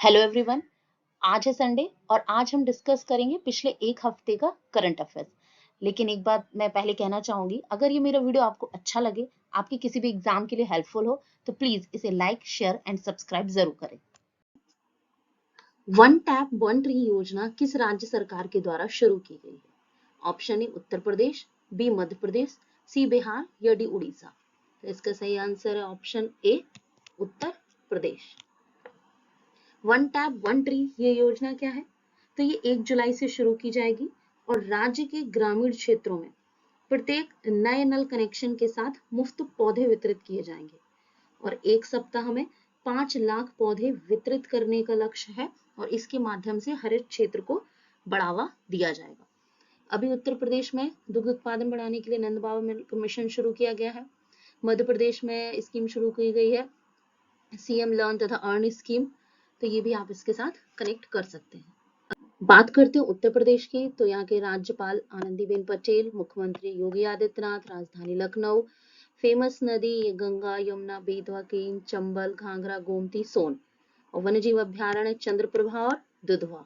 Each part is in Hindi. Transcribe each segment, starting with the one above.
Hello everyone. आज है संडे और आज हम डिस्कस करेंगे पिछले एक हफ्ते का करंट अफेयर्स। लेकिन एक बात मैं पहले कहना चाहूंगी, अगर ये मेरा वीडियो आपको अच्छा लगे, आपके किसी भी एग्जाम के लिए हेल्पफुल हो, तो प्लीज इसे लाइक, शेयर एंड सब्सक्राइब जरूर करें। वन टैप वन ट्री योजना किस राज्य सरकार के द्वारा शुरू की गई है? Option A Uttar Pradesh, B Madhya Pradesh, C Bihar या डी उड़ीसा। तो इसका सही आंसर है option A Uttar Pradesh. One tap one tree ये योजना क्या है? तो ये 1 जुलाई से शुरू की जाएगी और राज्य के ग्रामीण क्षेत्रों में प्रत्येक नए नल कनेक्शन के साथ मुफ्त पौधे वितरित किए जाएंगे और एक सप्ताह में 5 लाख पौधे वितरित करने का लक्ष्य है और इसके माध्यम से हरित क्षेत्र को बढ़ावा दिया जाएगा। अभी उत्तर प्रदेश में दुग्ध उत्पादन बढ़ाने के लिए नंद बाबा मिशन शुरू किया गया है। मध्य प्रदेश में स्कीम शुरू की गई है सीएम लर्न तथा अर्न स्कीम, तो ये भी आप इसके साथ कनेक्ट कर सकते हैं। बात करते हैं उत्तर प्रदेश की, तो यहाँ के राज्यपाल आनंदीबेन पटेल, मुख्यमंत्री योगी आदित्यनाथ, राजधानी लखनऊ, फेमस नदी ये गंगा, यमुना, बेतवा, केन, चंबल, घाघरा, गोमती, सोन और वन्यजीव अभ्यारण्य चंद्रप्रभा और दुधवा।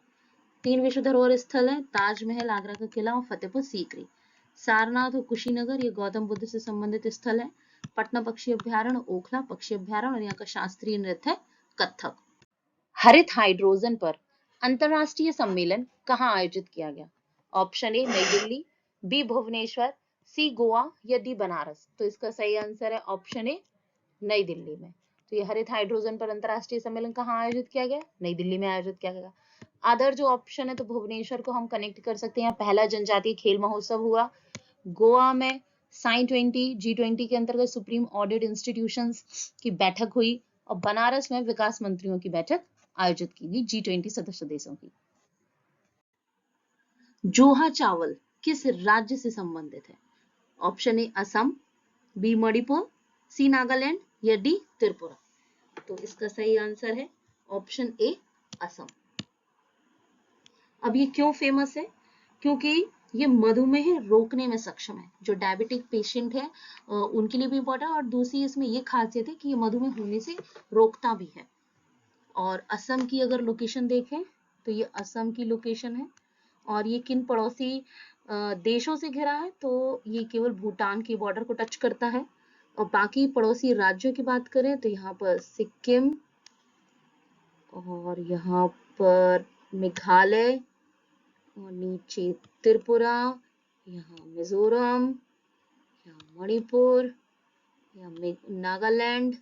3 विश्व धरोहर स्थल है, ताजमहल, आगरा का किला और फतेहपुर सीकरी। सारनाथ और कुशीनगर ये गौतम बुद्ध से संबंधित स्थल है। पटना पक्षी अभ्यारण्य, ओखला पक्षी अभ्यारण्य और यहाँ का शास्त्रीय नृत्य है कथक। हरित हाइड्रोजन पर अंतरराष्ट्रीय सम्मेलन कहाँ आयोजित किया गया? ऑप्शन ए नई दिल्ली, बी भुवनेश्वर, सी गोवा या डी बनारस। तो इसका सही आंसर है ऑप्शन ए नई दिल्ली में। तो ये हरित हाइड्रोजन पर अंतरराष्ट्रीय सम्मेलन कहाँ आयोजित किया गया? नई दिल्ली में आयोजित किया गया। अदर जो ऑप्शन है तो भुवनेश्वर को हम कनेक्ट कर सकते हैं, पहला जनजातीय खेल महोत्सव हुआ। गोवा में साइन 20 G20 के अंतर्गत सुप्रीम ऑडिट इंस्टीट्यूशंस की बैठक हुई और बनारस में विकास मंत्रियों की बैठक आयोजित की गई G20 सदस्य देशों की। जोहा चावल किस राज्य से संबंधित है? Option A Assam, B Manipur, C Nagaland या डी त्रिपुरा। तो इसका सही आंसर है ऑप्शन ए असम। अब ये क्यों फेमस है? क्योंकि ये मधुमेह रोकने में सक्षम है। जो डायबिटिक पेशेंट है उनके लिए भी इम्पोर्टेंट, और दूसरी इसमें ये खासियत है कि ये मधुमेह होने से रोकता भी है। और असम की अगर लोकेशन देखें तो ये असम की लोकेशन है और ये किन पड़ोसी देशों से घिरा है? तो ये केवल भूटान के बॉर्डर को टच करता है और बाकी पड़ोसी राज्यों की बात करें तो यहाँ पर सिक्किम और यहाँ पर मेघालय और नीचे त्रिपुरा, यहाँ मिजोरम, यहाँ मणिपुर, यहाँ नागालैंड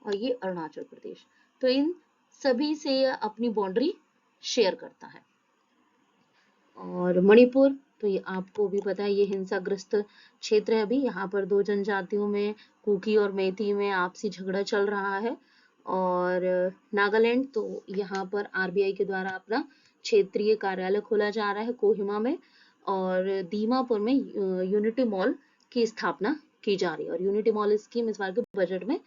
और ये अरुणाचल प्रदेश। तो इन सभी से यह अपनी बाउंड्री शेयर करता है। और मणिपुर तो ये आपको भी पता है, ये हिंसाग्रस्त क्षेत्र है। अभी यहाँ पर 2 जनजातियों में, कुकी और मेती में आपसी झगड़ा चल रहा है। और नागालैंड तो यहाँ पर आरबीआई के द्वारा अपना क्षेत्रीय कार्यालय खोला जा रहा है कोहिमा में, और दीमापुर में यूनिटी मॉल की स्थापना की जा रही है। और यूनिटी मॉल स्कीम इस बार के बजट में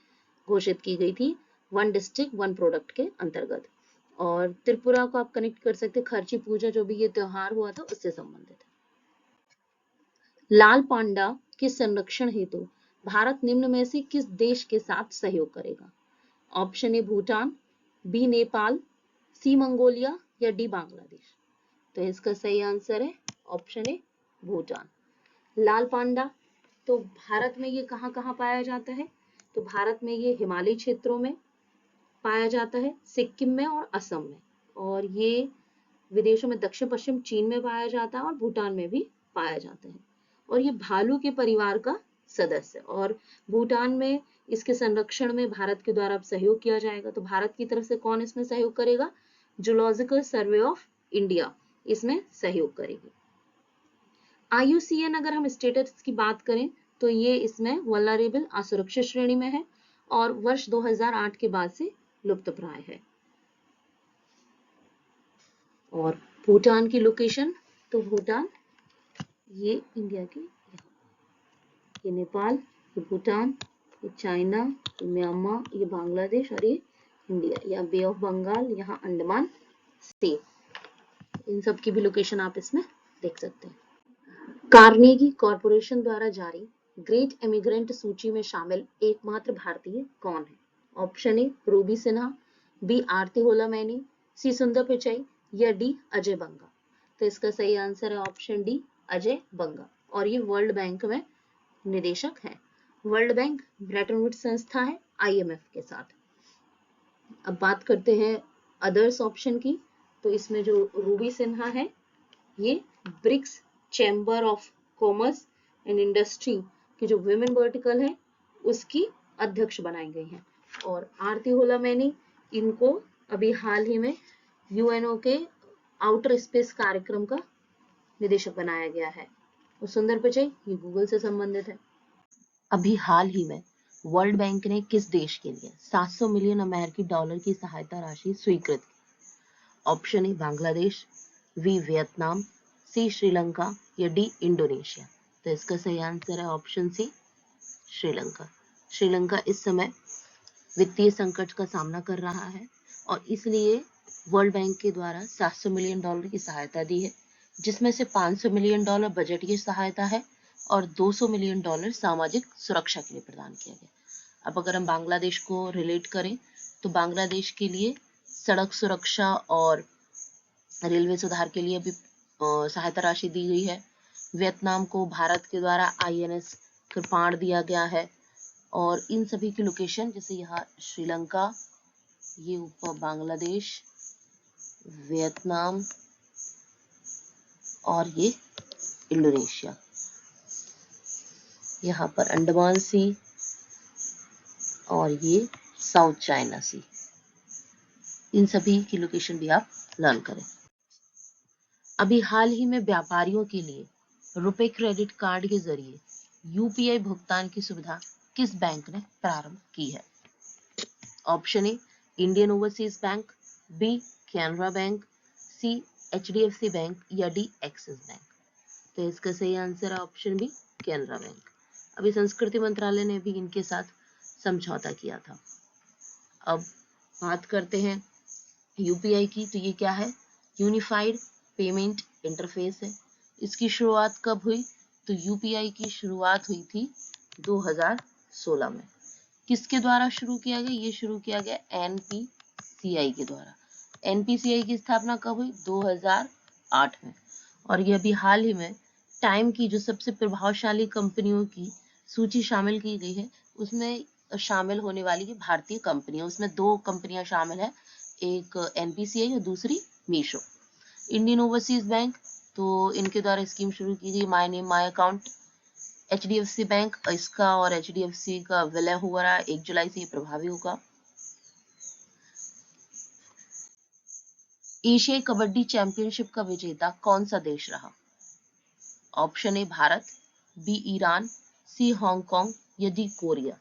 घोषित की गई थी, 1 डिस्ट्रिक्ट 1 प्रोडक्ट के अंतर्गत। और त्रिपुरा को आप कनेक्ट कर सकते, खर्ची पूजा जो भी ये त्योहार हुआ था उससे संबंधित है। लाल पांडा के संरक्षण हेतु भारत निम्न में से किस देश के साथ सहयोग करेगा? Option A Bhutan, B Nepal, C Mongolia या डी बांग्लादेश। तो इसका सही आंसर है ऑप्शन ए भूटान। लाल पांडा तो भारत में ये कहाँ कहाँ पाया जाता है? तो भारत में ये हिमालयी क्षेत्रों में पाया जाता है, सिक्किम में और असम में। और ये विदेशों में दक्षिण पश्चिम चीन में पाया जाता है और भूटान में भी पाया जाता है। और ये भालू के परिवार का सदस्य, और भूटान में इसके संरक्षण में भारत के द्वारा सहयोग किया जाएगा। तो भारत की तरफ से कौन इसमें सहयोग करेगा? जूलॉजिकल सर्वे ऑफ इंडिया इसमें सहयोग करेगी। IUCN अगर हम स्टेटस की बात करें तो ये इसमें वल्नरेबल असुरक्षित श्रेणी में है और वर्ष 2008 के बाद से लुप्त प्राय है। और भूटान की लोकेशन, तो भूटान ये इंडिया के, ये नेपाल, ये भूटान, ये चाइना, ये म्यांमार, ये बांग्लादेश और ये इंडिया, या बे ऑफ बंगाल, यहाँ अंडमान से, इन सब की भी लोकेशन आप इसमें देख सकते हैं। कार्नेगी कॉरपोरेशन द्वारा जारी ग्रेट इमिग्रेंट सूची में शामिल एकमात्र भारतीय कौन है? Option A Ruby Sinha, B Aarti Hollamaini, C Sundar Pichai या डी अजय बंगा? तो इसका सही आंसर है ऑप्शन डी अजय बंगा, और ये वर्ल्ड बैंक में निदेशक है। वर्ल्ड बैंक ब्रेटन वुड्स संस्था है IMF के साथ। अब बात करते हैं अदर्स ऑप्शन की, तो इसमें जो रूबी सिन्हा है ये BRICS chamber of commerce and industry की जो विमेन वर्टिकल है उसकी अध्यक्ष बनाई गई हैं। और आरती होला मैनी, इनको अभी हाल ही में UNO के आउटर स्पेस कार्यक्रम का निदेशक बनाया गया है। और सुंदर पिचाई ये गूगल से संबंधित है। अभी हाल ही में वर्ल्ड बैंक ने किस देश के लिए 700 मिलियन अमेरिकी डॉलर की सहायता राशि स्वीकृत की? Option A Bangladesh, B Vietnam, C Sri Lanka या डी इंडोनेशिया? तो इसका सही आंसर है ऑप्शन सी श्रीलंका। श्रीलंका इस समय वित्तीय संकट का सामना कर रहा है और इसलिए वर्ल्ड बैंक के द्वारा 700 मिलियन डॉलर की सहायता दी है, जिसमें से 500 मिलियन डॉलर बजटीय सहायता है और 200 मिलियन डॉलर सामाजिक सुरक्षा के लिए प्रदान किया गया। अब अगर हम बांग्लादेश को रिलेट करें तो बांग्लादेश के लिए सड़क सुरक्षा और रेलवे सुधार के लिए भी सहायता राशि दी गई है। वियतनाम को भारत के द्वारा INS कृपाण दिया गया है और इन सभी की लोकेशन जैसे यहाँ श्रीलंका, ये ऊपर बांग्लादेश, वियतनाम और ये इंडोनेशिया, यहाँ पर अंडमान सी और ये साउथ चाइना सी, इन सभी की लोकेशन भी आप लर्न करें। अभी हाल ही में व्यापारियों के लिए रुपे क्रेडिट कार्ड के जरिए UPI भुगतान की सुविधा किस बैंक ने प्रारंभ की है? Option A Indian overseas bank, B Canara bank, C HDFC bank या डी एक्सिस बैंक? तो इसका सही आंसर है ऑप्शन बी कैनरा बैंक। अभी संस्कृति मंत्रालय ने भी इनके साथ समझौता किया था। अब बात करते हैं UPI की, तो ये क्या है? यूनिफाइड पेमेंट इंटरफेस है। इसकी शुरुआत कब हुई? तो UPI की शुरुआत हुई थी 2016 में। किसके द्वारा शुरू किया गया? ये शुरू किया गया NPCI के द्वारा। NPCI की स्थापना कब हुई? 2008 में। और ये अभी हाल ही में टाइम की जो सबसे प्रभावशाली कंपनियों की सूची शामिल की गई है, उसमें शामिल होने वाली है भारतीय कंपनियां। उसमें 2 कंपनियां शामिल है, एक NPCI और दूसरी मीशो। इंडियन ओवरसीज बैंक, तो इनके द्वारा स्कीम शुरू की गई my name my account. HDFC bank, इसका और HDFC का विलय हुआ रहा, 1 जुलाई से ये प्रभावी होगा। एशियाई कबड्डी चैंपियनशिप का विजेता कौन सा देश रहा? Option A Bharat, B Iran, C Hong Kong या डी कोरिया?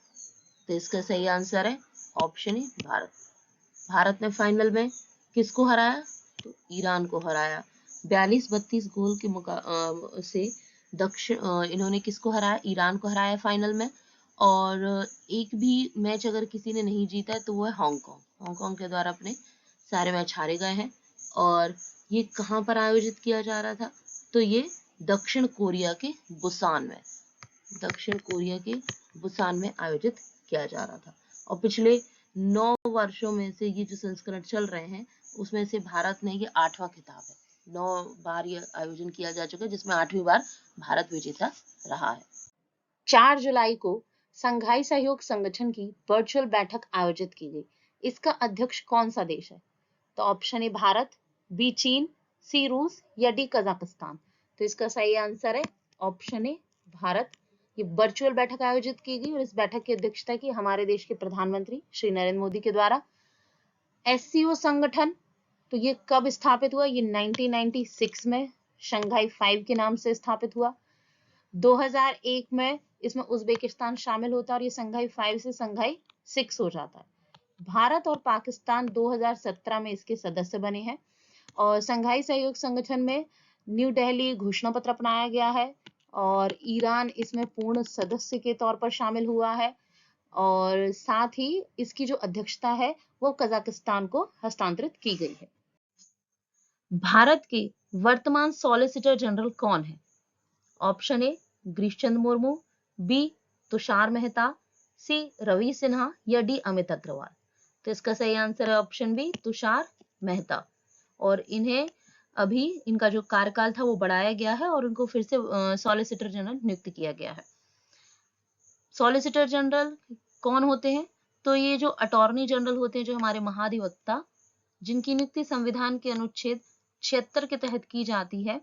तो इसका सही आंसर है ऑप्शन ए भारत। भारत ने फाइनल में किसको हराया? तो ईरान को हराया। 42-32 गोल के से इन्होंने किसको हराया? ईरान को हराया फाइनल में। और एक भी मैच अगर किसी ने नहीं जीता है तो वो है हांगकांग। हांगकांग के द्वारा अपने सारे मैच हारे गए हैं। और ये कहाँ पर आयोजित किया जा रहा था? तो ये दक्षिण कोरिया के बुसान में आयोजित किया जा रहा था। और पिछले 9 वर्षों में से ये जो संस्करण चल रहे हैं उसमें से भारत ने ये 8वां खिताब है। 9 बार ये आयोजन किया जा चुका है, जिसमें 8वीं बार भारत विजेता रहा है। 4 जुलाई को संघाई सहयोग संगठन की वर्चुअल बैठक आयोजित की गई। इसका अध्यक्ष कौन सा देश है? तो ऑप्शन ए भारत, बी चीन, सी रूस या डी कजाकिस्तान? तो इसका सही आंसर है ऑप्शन ए भारत। ये वर्चुअल बैठक आयोजित की गई और इस बैठक की अध्यक्षता की हमारे देश के प्रधानमंत्री श्री नरेंद्र मोदी के द्वारा। SCO संगठन, तो ये कब स्थापित हुआ? ये 1996 में शंघाई 5 के नाम से स्थापित हुआ। 2001 में इसमें उज्बेकिस्तान शामिल होता है और ये शंघाई 5 से शंघाई 6 हो जाता है। भारत और पाकिस्तान 2017 में इसके सदस्य बने हैं। और शंघाई सहयोग संगठन में न्यू दिल्ली घोषणा पत्र अपनाया गया है और ईरान इसमें पूर्ण सदस्य के तौर पर शामिल हुआ है। और साथ ही इसकी जो अध्यक्षता है वो कजाकिस्तान को हस्तांतरित की गई है। भारत के वर्तमान सॉलिसिटर जनरल कौन है? Option A Girish Chandra Murmu, B Tushar Mehta, C Ravi Sinha या डी अमित अग्रवाल? तो इसका सही आंसर है ऑप्शन बी तुषार मेहता, और इन्हें अभी इनका जो कार्यकाल था वो बढ़ाया गया है और उनको फिर से सॉलिसिटर जनरल नियुक्त किया गया है। सॉलिसिटर जनरल कौन होते हैं? तो ये जो अटॉर्नी जनरल होते हैं, जो हमारे महाधिवक्ता, जिनकी नियुक्ति संविधान के अनुच्छेद 76 के तहत की जाती है,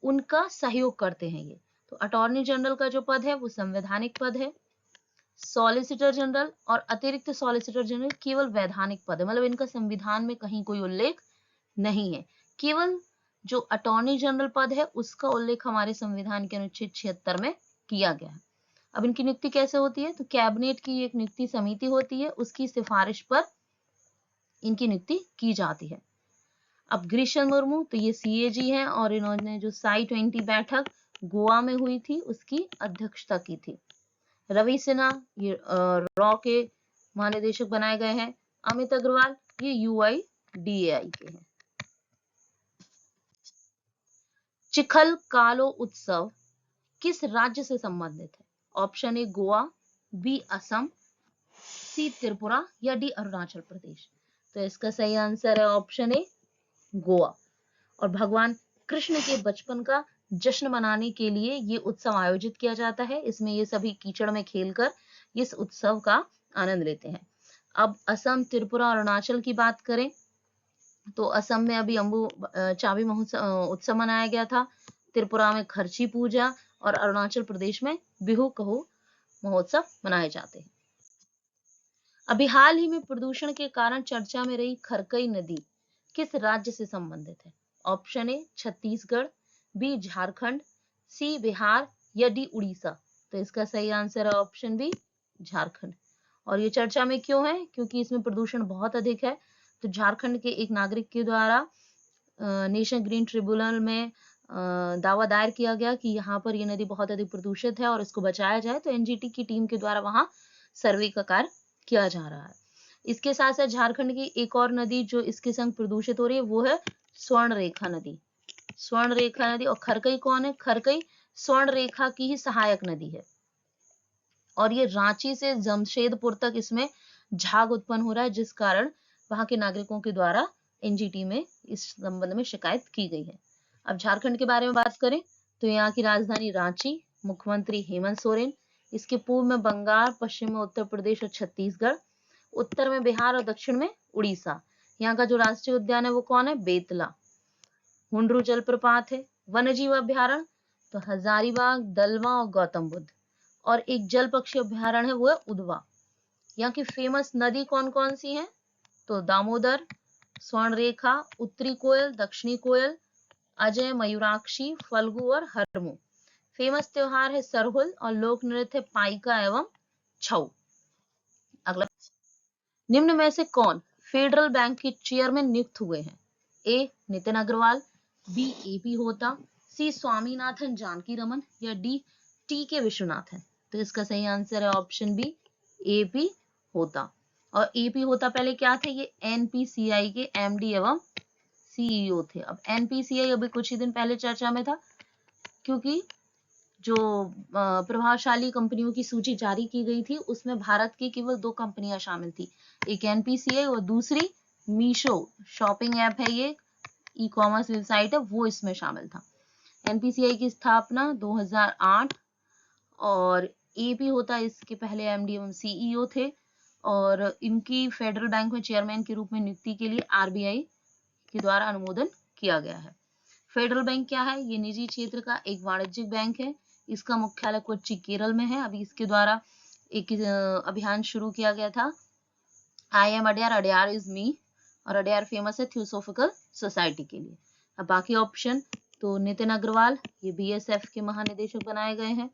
उनका सहयोग करते हैं ये। तो अटॉर्नी जनरल का जो पद है वो संवैधानिक पद है। सॉलिसिटर जनरल और अतिरिक्त सॉलिसिटर जनरल केवल वैधानिक पद है, मतलब इनका संविधान में कहीं कोई उल्लेख नहीं है। केवल जो अटॉर्नी जनरल पद है उसका उल्लेख हमारे संविधान के अनुच्छेद 76 में किया गया है। अब इनकी नियुक्ति कैसे होती है? तो कैबिनेट की एक नियुक्ति समिति होती है, उसकी सिफारिश पर इनकी नियुक्ति की जाती है। अब ग्रीष्म मुर्मू, तो ये सीएजी हैं और इन्होंने जो साई 20 बैठक गोवा में हुई थी उसकी अध्यक्षता की थी। रवि सिन्हा ये रॉ के महानिदेशक बनाए गए हैं। अमित अग्रवाल ये यूआईडीएआई के हैं। चिखल कालो उत्सव किस राज्य से संबंधित है? Option A Goa, B Assam, C Tripura या डी अरुणाचल प्रदेश। तो इसका सही आंसर है ऑप्शन ए गोवा। और भगवान कृष्ण के बचपन का जश्न मनाने के लिए ये उत्सव आयोजित किया जाता है। इसमें ये सभी कीचड़ में खेलकर इस उत्सव का आनंद लेते हैं। अब असम, त्रिपुरा और अरुणाचल की बात करें तो असम में अभी अम्बु चाबी महोत्सव उत्सव मनाया गया था, त्रिपुरा में खर्ची पूजा और अरुणाचल प्रदेश में बिहू कहू महोत्सव मनाए जाते हैं। अभी हाल ही में प्रदूषण के कारण चर्चा में रही खरकई नदी किस राज्य से संबंधित है? Option A Chhattisgarh, B Jharkhand, C Bihar या डी उड़ीसा। तो इसका सही आंसर है ऑप्शन बी झारखंड। और ये चर्चा में क्यों है? क्योंकि इसमें प्रदूषण बहुत अधिक है। तो झारखंड के एक नागरिक के द्वारा नेशनल ग्रीन ट्रिब्यूनल में दावा दायर किया गया कि यहाँ पर ये नदी बहुत अधिक प्रदूषित है और इसको बचाया जाए, तो एनजीटी की टीम के द्वारा वहां सर्वे का कार्य किया जा रहा है। इसके साथ साथ झारखंड की एक और नदी जो इसके संग प्रदूषित हो रही है वो है स्वर्ण रेखा नदी। स्वर्ण रेखा नदी। और खरकई कौन है? खरकई स्वर्ण रेखा की ही सहायक नदी है और ये रांची से जमशेदपुर तक इसमें झाग उत्पन्न हो रहा है, जिस कारण वहां के नागरिकों के द्वारा एनजीटी में इस संबंध में शिकायत की गई है। अब झारखंड के बारे में बात करें तो यहाँ की राजधानी रांची, मुख्यमंत्री हेमंत सोरेन, इसके पूर्व में बंगाल, पश्चिम में उत्तर प्रदेश और छत्तीसगढ़, उत्तर में बिहार और दक्षिण में उड़ीसा। यहाँ का जो राष्ट्रीय उद्यान है वो कौन है? बेतला। हुंड्रू जलप्रपात है। वन्यजीव अभ्यारण्य तो हजारीबाग, दलवा और गौतम बुद्ध। और एक जल पक्षी अभ्यारण्य है वो है उदवा। यहाँ की फेमस नदी कौन कौन सी है? तो दामोदर, स्वर्ण रेखा, उत्तरी कोयल, दक्षिणी कोयल, अजय, मयूराक्षी, फल्गु और हरमू। फेमस त्योहार है सरहुल और लोक नृत्य पाइका एवं छऊ। अगला, निम्न में से कौन फेडरल बैंक के चेयरमैन नियुक्त हुए हैं? ए नितिन अग्रवाल, बी एपी होता, सी स्वामीनाथन जानकी रमन या डी टी के विश्वनाथन। तो इसका सही आंसर है ऑप्शन बी एपी होता। और एपी होता पहले क्या थे? ये एनपीसीआई के एमडी एवं सीईओ थे। अब एनपीसीआई अभी कुछ ही दिन पहले चर्चा में था क्योंकि जो प्रभावशाली कंपनियों की सूची जारी की गई थी उसमें भारत की केवल 2 कंपनियां शामिल थी, एक एनपीसीआई और दूसरी मीशो शॉपिंग ऐप है, ये ई कॉमर्स वेबसाइट है, वो इसमें शामिल था। एनपीसीआई की स्थापना 2008 और एपी होता इसके पहले एमडी एवं सीईओ थे और इनकी फेडरल बैंक में चेयरमैन के रूप में नियुक्ति के लिए आरबीआई के द्वारा अनुमोदन किया गया है। फेडरल बैंक क्या है? ये निजी क्षेत्र का एक वाणिज्यिक बैंक है। इसका मुख्यालय कोच्चि केरल में है। अभी इसके द्वारा एक अभियान शुरू किया गया था, I am Adyar, Adyar is me, और अडयार फेमस है थियोसोफिकल सोसाइटी के लिए। अब बाकी ऑप्शन तो नितिन अग्रवाल ये बीएसएफ के महानिदेशक बनाए गए हैं,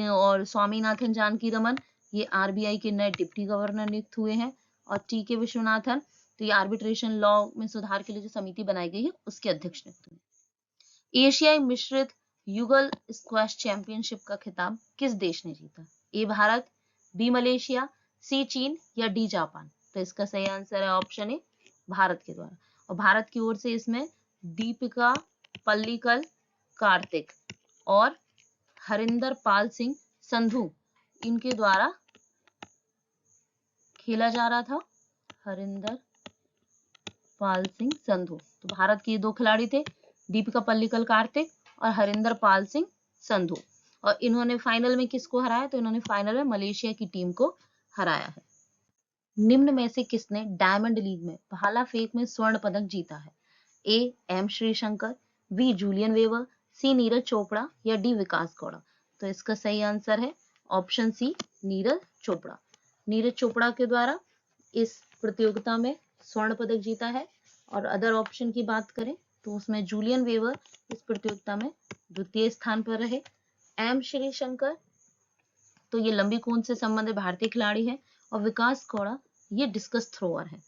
और स्वामीनाथन जानकी रमन ये आरबीआई के नए डिप्टी गवर्नर नियुक्त हुए हैं, और टी के विश्वनाथन तो ये आर्बिट्रेशन लॉ में सुधार के लिए जो समिति बनाई गई है उसके अध्यक्ष नियुक्त हुए। एशियाई मिश्रित युगल स्क्वैश चैंपियनशिप का खिताब किस देश ने जीता? ए भारत, बी मलेशिया, सी चीन या डी जापान। तो इसका सही आंसर है ऑप्शन ए भारत के द्वारा। और भारत की ओर से इसमें दीपिका पल्लिकल, कार्तिक और हरिंदर पाल सिंह संधू इनके द्वारा खेला जा रहा था। हरिंदर पाल सिंह संधू। तो भारत के ये दो खिलाड़ी थे, दीपिका पल्लिकल कार्तिक और हरिंदर पाल सिंह संधू। और इन्होंने फाइनल में किसको हराया? तो इन्होंने फाइनल में मलेशिया की टीम को हराया है। निम्न में से किसने डायमंड लीग में भाला फेंक में स्वर्ण पदक जीता है? A M Sreeshankar, B Julian Weber, C Neeraj Chopra या डी विकास गौड़ा। तो इसका सही आंसर है ऑप्शन सी नीरज चोपड़ा। नीरज चोपड़ा के द्वारा इस प्रतियोगिता में स्वर्ण पदक जीता है। और अदर ऑप्शन की बात करें तो उसमें जूलियन वेवर इस प्रतियोगिता में द्वितीय स्थान पर रहे। एम श्रीशंकर तो ये लंबी कूद से संबंधित भारतीय खिलाड़ी हैं और विकास गौड़ा ये डिस्कस थ्रोअर है।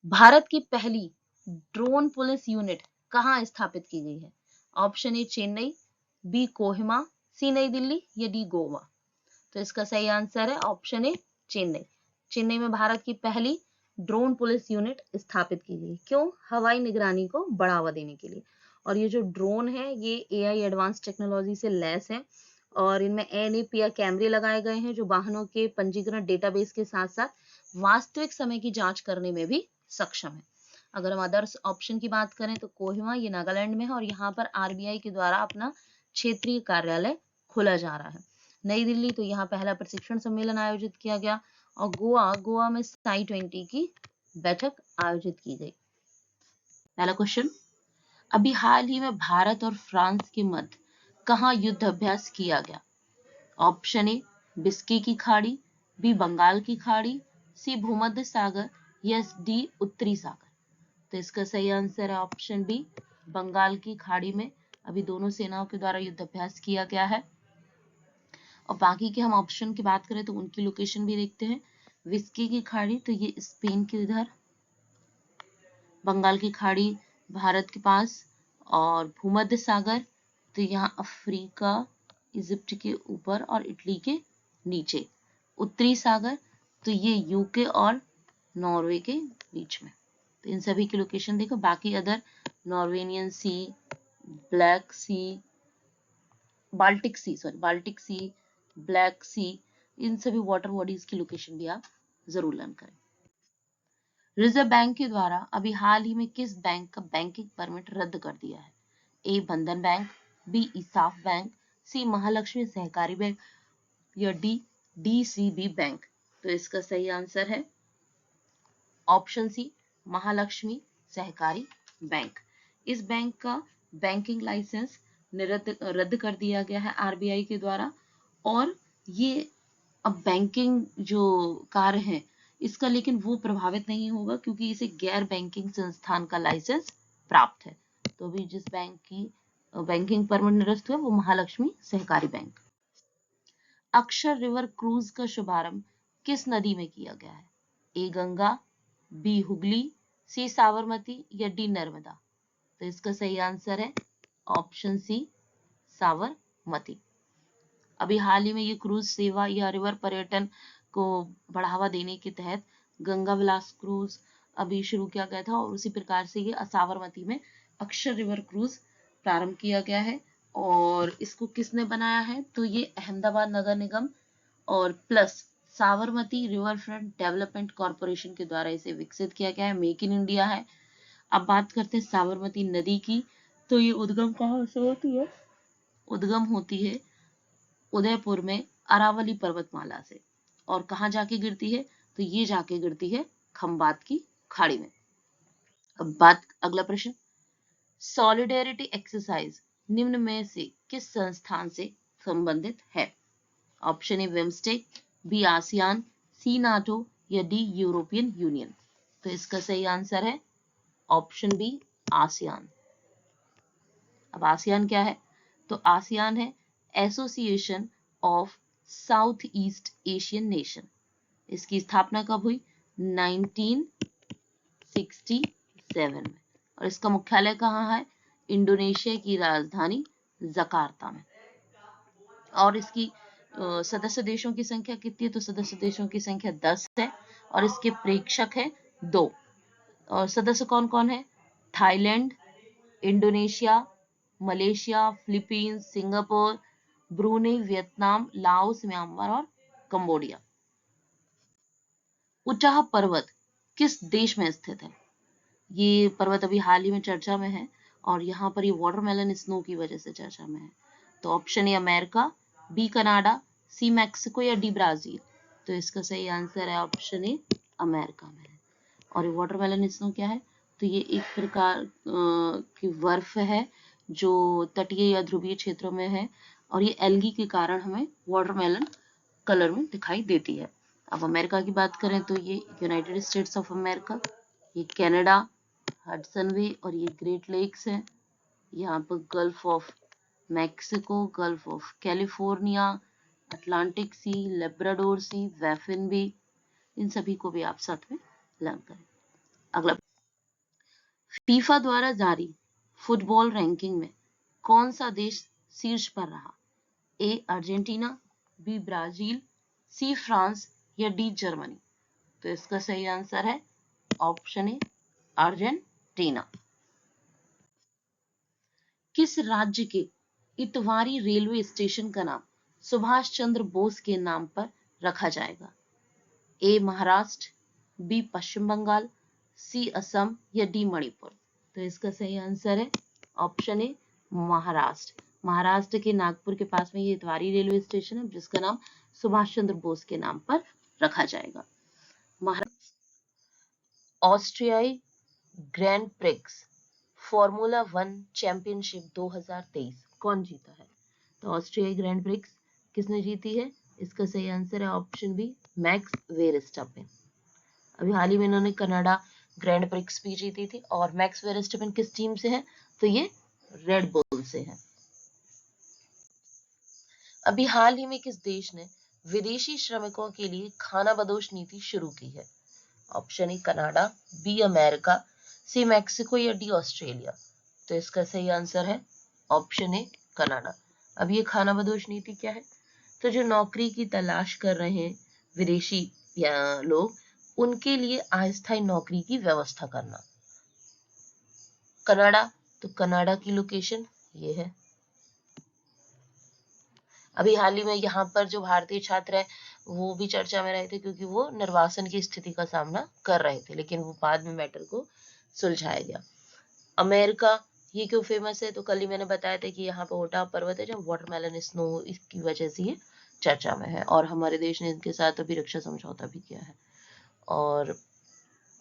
भारत की पहली ड्रोन पुलिस यूनिट कहाँ स्थापित की गई है? Option A Chennai, B Kohima, C New Delhi या डी गोवा। तो इसका सही आंसर है ऑप्शन ए चेन्नई। चेन्नई में भारत की पहली ड्रोन पुलिस यूनिट स्थापित की गई। क्यों? हवाई निगरानी को बढ़ावा देने के लिए। और ये जो ड्रोन है ये एआई एडवांस टेक्नोलॉजी से लैस है और इनमें एनएपीआर कैमरे लगाए गए हैं जो वाहनों के पंजीकरण डेटाबेस के साथ साथ वास्तविक समय की जांच करने में भी सक्षम है। अगर हम अदर्स ऑप्शन की बात करें तो कोहिमा ये नागालैंड में है और यहाँ पर आरबीआई के द्वारा अपना क्षेत्रीय कार्यालय खोला जा रहा है। नई दिल्ली तो यहाँ पहला प्रशिक्षण सम्मेलन आयोजित किया गया और गोवा में साई-20 की बैठक आयोजित की गई। पहला क्वेश्चन, अभी हाल ही में भारत और फ्रांस के मध्य कहाँ युद्ध अभ्यास किया गया? ऑप्शन ए बिस्की की खाड़ी, बी बंगाल की खाड़ी, सी भूमध्य सागर या डी उत्तरी सागर। तो इसका सही आंसर है ऑप्शन बी बंगाल की खाड़ी में अभी दोनों सेनाओं के द्वारा युद्ध अभ्यास किया गया है। और बाकी के हम ऑप्शन की बात करें तो उनकी लोकेशन भी देखते हैं। विस्की की खाड़ी तो ये स्पेन के इधर, बंगाल की खाड़ी भारत के पास और भूमध्य सागर तो यहाँ अफ्रीका इजिप्ट के ऊपर और इटली के नीचे। उत्तरी सागर तो ये यूके और नॉर्वे के बीच में। तो इन सभी की लोकेशन देखो। बाकी अदर नॉर्वेनियन सी, ब्लैक सी, बाल्टिक सी, ब्लैक सी, इन सभी वाटर बॉडीज की लोकेशन भी आप जरूर लर्न करें। रिजर्व बैंक के द्वारा अभी हाल ही में किस बैंक का बैंकिंग परमिट रद्द कर दिया है? ए बंधन बैंक, बी इंसाफ बैंक, सी महालक्ष्मी सहकारी बैंक या डी डीसीबी बैंक। तो इसका सही आंसर है ऑप्शन सी महालक्ष्मी सहकारी बैंक। इस बैंक का बैंकिंग लाइसेंस रद्द कर दिया गया है आरबीआई के द्वारा और ये अब बैंकिंग जो कार्य है इसका लेकिन वो प्रभावित नहीं होगा क्योंकि इसे गैर बैंकिंग संस्थान का लाइसेंस प्राप्त है। तो अभी जिस बैंक की बैंकिंग परमिट निरस्त हुआ वो महालक्ष्मी सहकारी बैंक। अक्षर रिवर क्रूज का शुभारंभ किस नदी में किया गया है? ए गंगा, बी हुगली, सी साबरमती या डी नर्मदा। तो इसका सही आंसर है ऑप्शन सी साबरमती। अभी हाल ही में ये क्रूज सेवा या रिवर पर्यटन को बढ़ावा देने के तहत गंगा विलास क्रूज अभी शुरू किया गया था और उसी प्रकार से ये साबरमती में अक्षर रिवर क्रूज प्रारंभ किया गया है। और इसको किसने बनाया है? तो ये अहमदाबाद नगर निगम और plus Sabarmati river front development corporation के द्वारा इसे विकसित किया गया है। मेक इन इंडिया है। अब बात करते हैं साबरमती नदी की। तो ये उद्गम कहाँ से होती है? उद्गम होती है उदयपुर में अरावली पर्वतमाला से। और कहाँ जाके गिरती है? तो ये जाके गिरती है खंबात की खाड़ी में। अब बात अगला प्रश्न, सॉलिडेरिटी एक्सरसाइज निम्न में से किस संस्थान से संबंधित है? Option A BIMSTEC, B ASEAN, C NATO या डी यूरोपियन यूनियन। तो इसका सही आंसर है ऑप्शन बी आसियान। अब आसियान क्या है? तो आसियान है association of south east Asian nation. इसकी स्थापना कब हुई? 1967 में। और इसका मुख्यालय कहाँ है? इंडोनेशिया की राजधानी जकार्ता में। और इसकी सदस्य देशों की संख्या कितनी है? तो सदस्य देशों की संख्या 10 है और इसके प्रेक्षक है 2। और सदस्य कौन कौन है? Thailand, Indonesia, Malaysia, Philippines, Singapore, Brunei, Vietnam, Laos, Myanmar और कंबोडिया। उचाह पर्वत किस देश में स्थित है? ये पर्वत अभी हाल ही में चर्चा में है और यहाँ पर ये वाटरमेलन स्नो की वजह से चर्चा में है। तो option A America, B Canada, C Mexico या डी ब्राजील। तो इसका सही आंसर है ऑप्शन ए अमेरिका में है। और ये वाटरमेलन स्नो क्या है? तो ये एक प्रकार की बर्फ है जो तटीय या ध्रुवीय क्षेत्रों में है और ये एल्गी के कारण हमें वाटरमेलन कलर में दिखाई देती है। अब अमेरिका की बात करें तो ये यूनाइटेड स्टेट्स ऑफ अमेरिका, ये कनाडा, हडसन वे और ये ग्रेट लेक्स है। यहाँ पर Gulf of Mexico, Gulf of California, Atlantic Sea, Labrador Sea, Baffin Bay, इन सभी को भी आप साथ में लर्न करें। अगला, फीफा द्वारा जारी फुटबॉल रैंकिंग में कौन सा देश शीर्ष पर रहा? A Argentina, B Brazil, C France या डी जर्मनी। तो इसका सही आंसर है ऑप्शन ए अर्जेंटीना। किस राज्य के इतवारी रेलवे स्टेशन का नाम सुभाष चंद्र बोस के नाम पर रखा जाएगा? ए महाराष्ट्र, बी पश्चिम बंगाल, सी असम या डी मणिपुर। तो इसका सही आंसर है ऑप्शन ए महाराष्ट्र। महाराष्ट्र के नागपुर के पास में ये इतवारी रेलवे स्टेशन है जिसका नाम सुभाष चंद्र बोस के नाम पर रखा जाएगा। ऑस्ट्रियाई ग्रैंड प्रिक्स फॉर्मूला 1 चैंपियनशिप 2023 कौन जीता है? तो ऑस्ट्रियाई ग्रैंड प्रिक्स किसने जीती है? इसका सही आंसर है ऑप्शन बी मैक्स वेरस्टैपेन। अभी हाल ही में इन्होंने कनाडा ग्रैंड प्रिक्स भी जीती थी। और मैक्स वेरस्टैपेन किस टीम से है? तो ये रेड बुल से है। अभी हाल ही में किस देश ने विदेशी श्रमिकों के लिए खानाबदोश नीति शुरू की है? Option A Canada, B America, C Mexico या डी ऑस्ट्रेलिया। तो इसका सही आंसर है ऑप्शन ए कनाडा। अब ये खानाबदोश नीति क्या है? तो जो नौकरी की तलाश कर रहे हैं विदेशी या लोग, उनके लिए अस्थायी नौकरी की व्यवस्था करना। कनाडा, तो कनाडा की लोकेशन ये है। अभी हाल ही में यहाँ पर जो भारतीय छात्र है वो भी चर्चा में रहे थे क्योंकि वो निर्वासन की स्थिति का सामना कर रहे थे, लेकिन वो बाद में मैटर को सुलझाया गया। अमेरिका ये क्यों फेमस है? तो कल ही मैंने बताया था कि यहाँ पर ओटावा पर्वत है जहाँ वाटरमेलन स्नो, इसकी वजह से ये चर्चा में है और हमारे देश ने इनके साथ अभी रक्षा समझौता भी किया है। और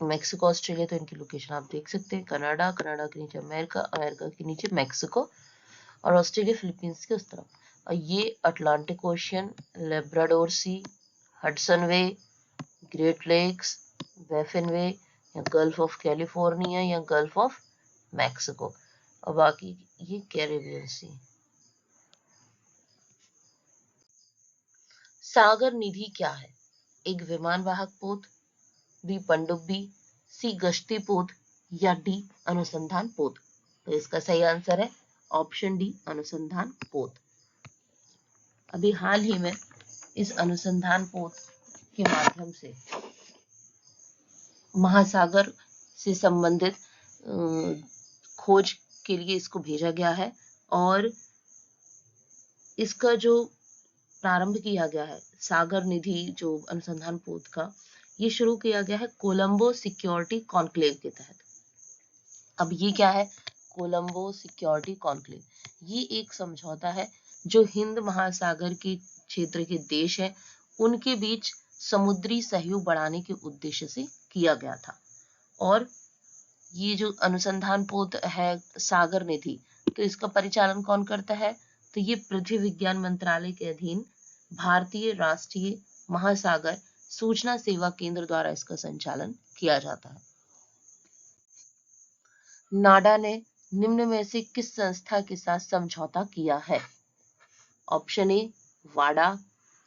मैक्सिको, ऑस्ट्रेलिया, तो इनकी लोकेशन आप देख सकते हैं। कनाडा, कनाडा के नीचे अमेरिका, अमेरिका के नीचे मैक्सिको और ऑस्ट्रेलिया फिलीपींस के उस तरफ। और ये अटलांटिक ओशियन, लेब्राडोर सी, हडसन वे, ग्रेट लेक्स, बैफिन वे या गल्फ ऑफ कैलिफोर्निया या गल्फ ऑफ मैक्सिको और बाकी ये कैरेबियन सी। सागर निधि क्या है? एक विमान वाहक पोत, बी पनडुब्बी, सी गश्ती पोत या डी अनुसंधान पोत। तो इसका सही आंसर है ऑप्शन डी अनुसंधान पोत। अभी हाल ही में इस अनुसंधान पोत के माध्यम से महासागर से संबंधित खोज के लिए इसको भेजा गया है और इसका जो प्रारंभ किया गया है सागर निधि जो अनुसंधान पोत का, ये शुरू किया गया है कोलंबो सिक्योरिटी कॉन्क्लेव के तहत। अब ये क्या है? कोलंबो सिक्योरिटी कॉन्क्लेव ये एक समझौता है जो हिंद महासागर के क्षेत्र के देश है उनके बीच समुद्री सहयोग बढ़ाने के उद्देश्य से किया गया था। और ये जो अनुसंधान पोत है सागर निधि, तो इसका परिचालन कौन करता है? तो ये पृथ्वी विज्ञान मंत्रालय के अधीन भारतीय राष्ट्रीय महासागर सूचना सेवा केंद्र द्वारा इसका संचालन किया जाता है। नाडा ने निम्न में से किस संस्था के साथ समझौता किया है? ऑप्शन ए वाडा,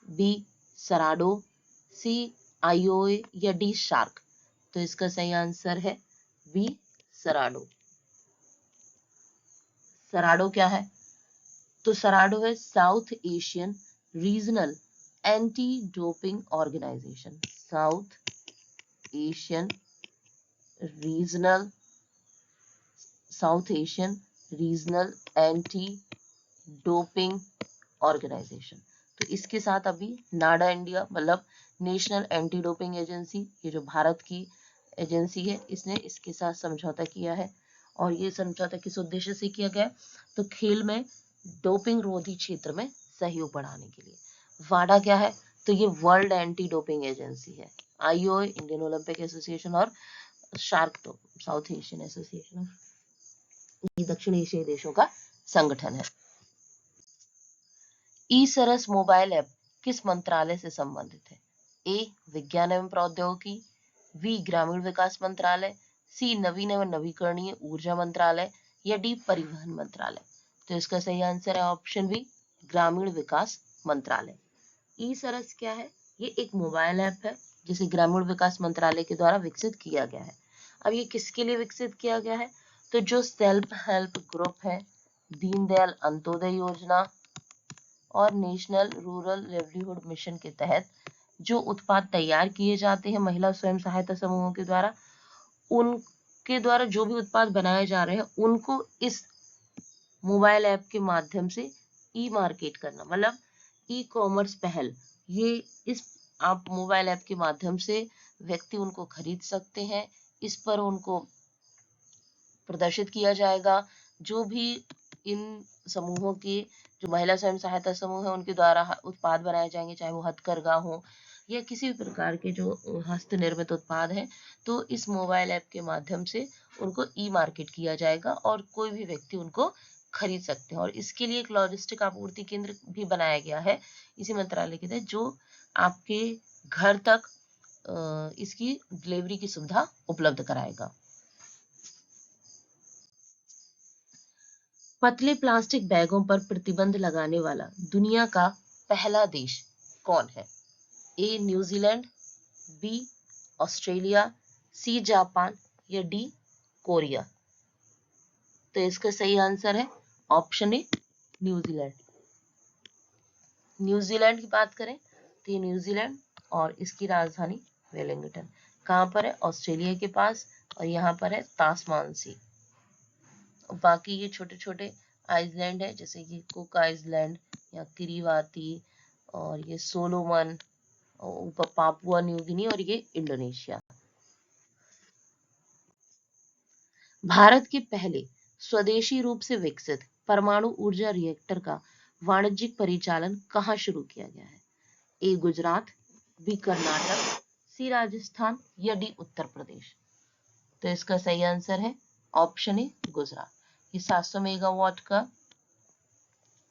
बी सराडो, सी आईओए या डी शार्क। तो इसका सही आंसर है बी सराडो। सराडो क्या है? तो सराडो है south Asian regional anti doping organisation. South Asian regional anti doping organisation. तो इसके साथ अभी नाडा इंडिया मतलब नेशनल एंटी डोपिंग एजेंसी, ये जो भारत की एजेंसी है, इसने इसके साथ समझौता किया है और ये समझौता किस उद्देश्य से किया गया है, तो खेल में डोपिंग रोधी क्षेत्र में सहयोग बढ़ाने के लिए। वाडा क्या है, तो ये वर्ल्ड एंटी डोपिंग एजेंसी है। आईओए इंडियन ओलंपिक एसोसिएशन और शार्क तो साउथ एशियन एसोसिएशन, ये दक्षिण एशियाई देशों का संगठन है। ई सरस मोबाइल ऐप किस मंत्रालय से संबंधित है? ए विज्ञान एवं प्रौद्योगिकी, बी ग्रामीण विकास मंत्रालय, सी नवीन एवं नवीकरणीय ऊर्जा मंत्रालय या डी परिवहन मंत्रालय। तो इसका सही आंसर है ऑप्शन बी ग्रामीण विकास मंत्रालय। ई सरस क्या है, ये एक मोबाइल ऐप है जिसे ग्रामीण विकास मंत्रालय के द्वारा विकसित किया गया है। अब ये किसके लिए विकसित किया गया है, तो जो सेल्फ हेल्प ग्रुप है, दीनदयाल अंत्योदय योजना और नेशनल रूरल लाइवलीहुड मिशन के तहत जो उत्पाद तैयार किए जाते हैं महिला स्वयं सहायता समूहों के द्वारा, उनके द्वारा जो भी उत्पाद बनाए जा रहे हैं उनको इस मोबाइल ऐप के माध्यम से ई मार्केट करना, मतलब ई कॉमर्स पहल, ये इस आप मोबाइल ऐप के माध्यम से व्यक्ति उनको खरीद सकते हैं, इस पर उनको प्रदर्शित किया जाएगा। जो भी इन समूहों की, जो महिला स्वयं सहायता समूह है उनके द्वारा उत्पाद बनाए जाएंगे, चाहे वो हथकरघा हो या किसी भी प्रकार के जो हस्त निर्मित उत्पाद हैं, तो इस मोबाइल ऐप के माध्यम से उनको ई मार्केट किया जाएगा और कोई भी व्यक्ति उनको खरीद सकते हैं। और इसके लिए एक लॉजिस्टिक आपूर्ति केंद्र भी बनाया गया है इसी मंत्रालय के तहत, जो आपके घर तक इसकी डिलीवरी की सुविधा उपलब्ध कराएगा। पतले प्लास्टिक बैगों पर प्रतिबंध लगाने वाला दुनिया का पहला देश कौन है? A New Zealand, B Australia, C Japan या डी कोरिया। तो इसका सही आंसर है ऑप्शन ए न्यूजीलैंड। न्यूजीलैंड की बात करें तो ये न्यूजीलैंड और इसकी राजधानी वेलिंगटन कहाँ पर है? ऑस्ट्रेलिया के पास, और यहाँ पर है तास्मान सी। बाकी ये छोटे छोटे आइसलैंड है, जैसे कि कुक आइसलैंड या किरीबाती और ये सोलोमन, ऊपर पापुआ न्यू गिनी और ये इंडोनेशिया। भारत के पहले स्वदेशी रूप से विकसित परमाणु ऊर्जा रिएक्टर का वाणिज्यिक परिचालन कहाँ शुरू किया गया है? ए गुजरात, बी कर्नाटक, सी राजस्थान या डी उत्तर प्रदेश। तो इसका सही आंसर है ऑप्शन ए गुजरात। ये 700 मेगावाट का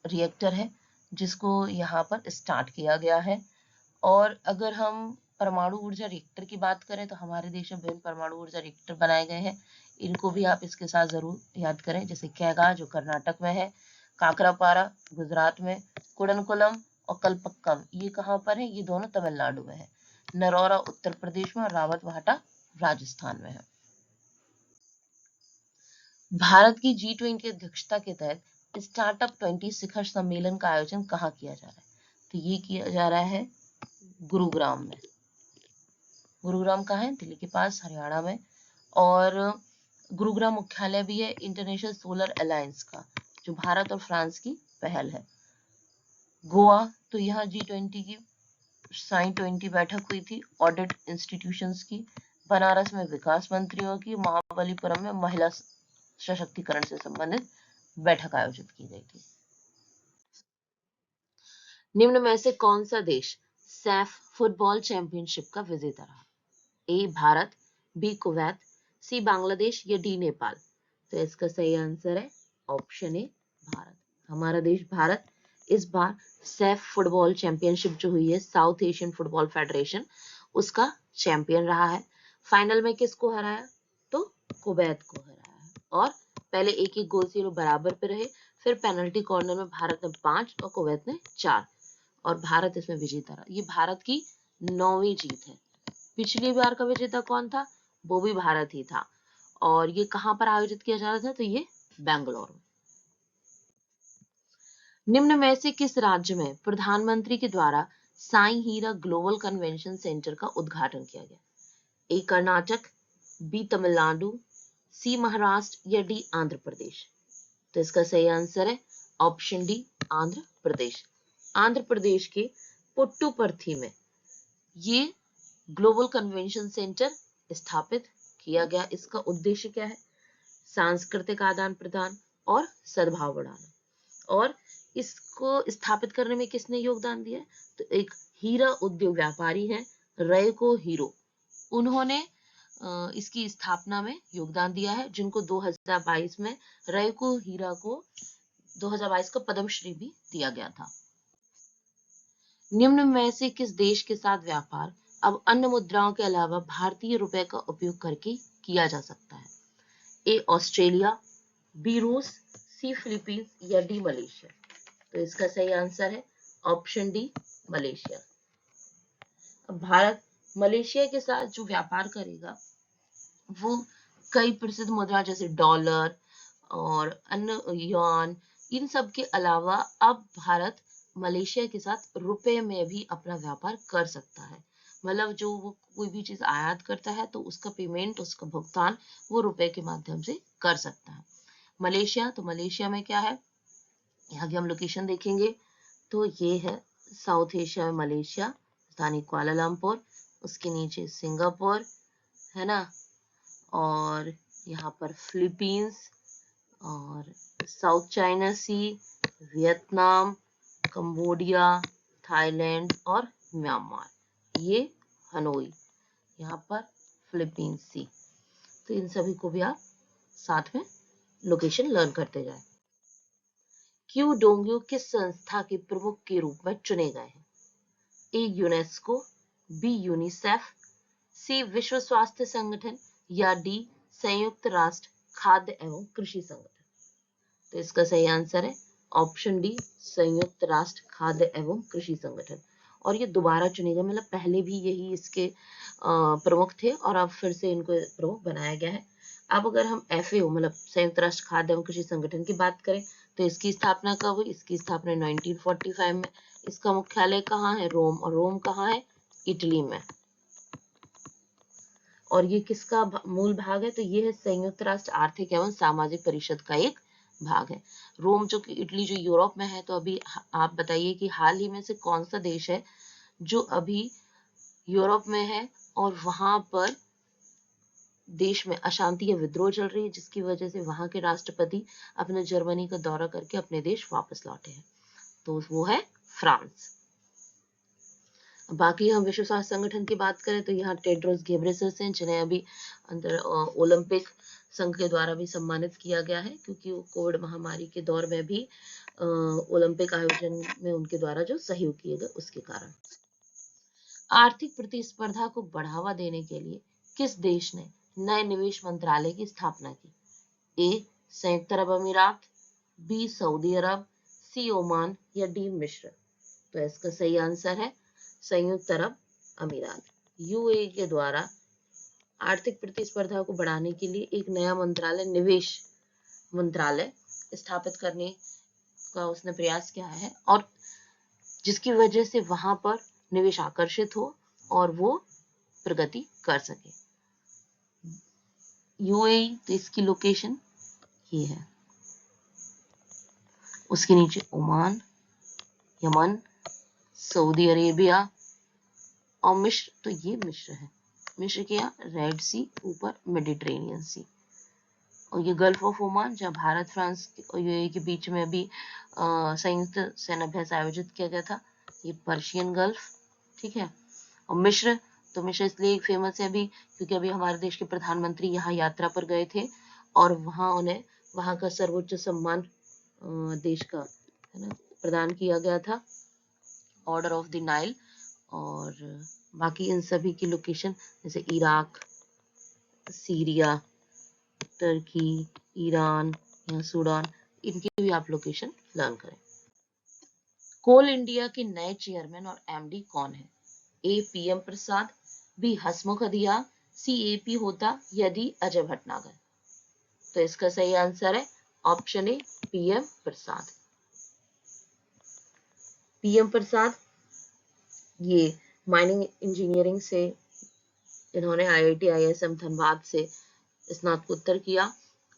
रिएक्टर है जिसको यहाँ पर स्टार्ट किया गया है। और अगर हम परमाणु ऊर्जा रिएक्टर की बात करें तो हमारे देश में विभिन्न परमाणु ऊर्जा रिएक्टर बनाए गए हैं, इनको भी आप इसके साथ जरूर याद करें, जैसे कैगा जो कर्नाटक में है, काकरापारा गुजरात में, कुडनकुलम और कलपक्कम ये कहाँ पर है? ये दोनों तमिलनाडु में है, नरौरा उत्तर प्रदेश में और रावतभाटा राजस्थान में है। भारत की G20 अध्यक्षता के तहत स्टार्टअप 20 शिखर सम्मेलन का आयोजन कहाँ किया जा रहा है? तो ये किया जा रहा है गुरुग्राम में। गुरुग्राम कहाँ है? दिल्ली के पास, हरियाणा में। और गुरुग्राम मुख्यालय भी है इंटरनेशनल सोलर अलायंस का, जो भारत और फ्रांस की पहल है। गोवा, तो यहाँ G20 की साइन 20 बैठक हुई थी ऑडिट इंस्टीट्यूशंस की। बनारस में विकास मंत्रियों की, महाबलीपुरम में महिला सशक्तिकरण से संबंधित बैठक आयोजित की गई थी। निम्न में से कौन सा देश सैफ फुटबॉल चैंपियनशिप का विजेता रहा? ए भारत, बी कुवैत, सी बांग्लादेश या डी नेपाल। तो इसका सही आंसर है ऑप्शन ए भारत। हमारा देश भारत इस बार सैफ फुटबॉल चैंपियनशिप जो हुई है साउथ एशियन फुटबॉल फेडरेशन, उसका चैंपियन रहा है। फाइनल में किसको हराया? तो कुवैत को हराया है। और पहले एक एक गोल से ये लोग बराबर पे रहे, फिर पेनल्टी कॉर्नर में भारत ने 5 और कुवैत ने 4 और भारत इसमें विजेता रहा। ये भारत की 9वीं जीत है। पिछली बार का विजेता कौन था? वो भी भारत ही था। और ये कहां पर आयोजित किया जा रहा था? तो ये बेंगलोर में। निम्न में से किस राज्य में प्रधानमंत्री के द्वारा साई हीरा ग्लोबल कन्वेंशन सेंटर का उद्घाटन किया गया? ए कर्नाटक, बी तमिलनाडु, सी महाराष्ट्र या डी आंध्र प्रदेश। तो इसका सही आंसर है ऑप्शन डी आंध्र प्रदेश। आंध्र प्रदेश के पुट्टुपर्थी में ये ग्लोबल कन्वेंशन सेंटर स्थापित किया गया। इसका उद्देश्य क्या है? सांस्कृतिक आदान प्रदान और सद्भाव बढ़ाना। और इसको स्थापित करने में किसने योगदान दिया? तो एक हीरा उद्योग व्यापारी हैं रैको हीरो, उन्होंने इसकी स्थापना में योगदान दिया है, जिनको 2022 में रैको हीरा को 2022 का पद्मश्री भी दिया गया था। निम्न में से किस देश के साथ व्यापार अब अन्य मुद्राओं के अलावा भारतीय रुपए का उपयोग करके किया जा सकता है? ए ऑस्ट्रेलिया, बी रूस, सी फिलीपींस या डी मलेशिया। तो इसका सही आंसर है ऑप्शन डी मलेशिया। अब भारत मलेशिया के साथ जो व्यापार करेगा वो कई प्रसिद्ध मुद्रा जैसे डॉलर और अन्य युआन, इन सब के अलावा अब भारत मलेशिया के साथ रुपए में भी अपना व्यापार कर सकता है। मतलब जो वो कोई भी चीज आयात करता है तो उसका पेमेंट, उसका भुगतान वो रुपए के माध्यम से कर सकता है। मलेशिया, तो मलेशिया में क्या है, यहाँ की हम लोकेशन देखेंगे तो ये है साउथ एशिया में मलेशिया, राजधानी कुआलालंपुर, उसके नीचे सिंगापुर है ना, और यहाँ पर फिलीपींस और साउथ चाइना सी, वियतनाम, कंबोडिया, थाईलैंड और म्यांमार, ये हनोई, यहाँ पर फिलीपींस सी। तो इन सभी को भी आप साथ में लोकेशन लर्न करते जाए। क्यू डोंगयू किस संस्था के प्रमुख के रूप में चुने गए हैं? ए यूनेस्को, बी यूनिसेफ, सी विश्व स्वास्थ्य संगठन या डी संयुक्त राष्ट्र खाद्य एवं कृषि संगठन। तो इसका सही आंसर है ऑप्शन डी संयुक्त राष्ट्र खाद्य एवं कृषि संगठन। और ये दोबारा चुने गए, मतलब पहले भी यही इसके प्रमुख थे और अब फिर से इनको प्रमुख बनाया गया है। अब अगर हम FAO मतलब संयुक्त राष्ट्र खाद्य एवं कृषि संगठन की बात करें तो इसकी स्थापना कब हुई? इसकी स्थापना 1945 में। इसका मुख्यालय कहाँ है? रोम। और रोम कहाँ है? इटली में। और ये किसका मूल भाग है? तो ये है संयुक्त राष्ट्र आर्थिक एवं सामाजिक परिषद का एक भाग है। रोम जो कि इटली जो यूरोप में है। तो अभी आप बताइए कि हाल ही में से कौन सा देश है जो अभी यूरोप में है और वहां पर देश में अशांति या विद्रोह चल रही है, जिसकी वजह से वहां के राष्ट्रपति अपने जर्मनी का दौरा करके अपने देश वापस लौटे हैं। तो वो है फ्रांस। बाकी हम विश्व स्वास्थ्य संगठन की बात करें तो यहाँ टेड्रोस घेब्रेयेसस हैं, जिन्हें अभी अंतर ओलंपिक संघ के द्वारा भी सम्मानित किया गया है, क्योंकि वो कोविड महामारी के दौर में भी ओलंपिक आयोजन में उनके द्वारा जो सहयोग किए गए उसके कारण। आर्थिक प्रतिस्पर्धा को बढ़ावा देने के लिए किस देश ने नए निवेश मंत्रालय की स्थापना की? ए संयुक्त अरब अमीरात, बी सऊदी अरब, सी ओमान या डी मिस्र। तो इसका सही आंसर है संयुक्त अरब अमीरात। UAE के द्वारा आर्थिक प्रतिस्पर्धा को बढ़ाने के लिए एक नया मंत्रालय, निवेश मंत्रालय स्थापित करने का उसने प्रयास किया है, और जिसकी वजह से वहां पर निवेश आकर्षित हो और वो प्रगति कर सके। UAE, तो इसकी लोकेशन ये है, उसके नीचे ओमान, यमन, सऊदी अरेबिया और मिस्र। तो ये मिस्र है, मिस्र के यहाँ रेड सी, ऊपर मेडिटेरेनियन सी, और ये गल्फ ऑफ ओमान जहाँ भारत, फ्रांस और UAE के बीच में अभी संयुक्त सैन्याभ्यास आयोजित किया गया था, ये पर्शियन गल्फ, ठीक है। और मिस्र, तो मिस्र इसलिए फेमस है अभी क्योंकि अभी हमारे देश के प्रधानमंत्री यहाँ यात्रा पर गए थे और वहाँ उन्हें वहाँ का सर्वोच्च सम्मान देश का है ना प्रदान किया गया था, ऑर्डर ऑफ द नाइल। और बाकी इन सभी की लोकेशन जैसे इराक, सीरिया, टर्की, ईरान या सूडान, इनकी भी आप लोकेशन लर्न करें। कोल इंडिया के नए चेयरमैन और MD कौन है? ए PM प्रसाद, बी हसमुख अधिया, सी AP होता या डी अजय भटनागर। तो इसका सही आंसर है ऑप्शन ए PM प्रसाद। PM प्रसाद ये माइनिंग इंजीनियरिंग से इन्होंने IIT ISM धनबाद से स्नातकोत्तर किया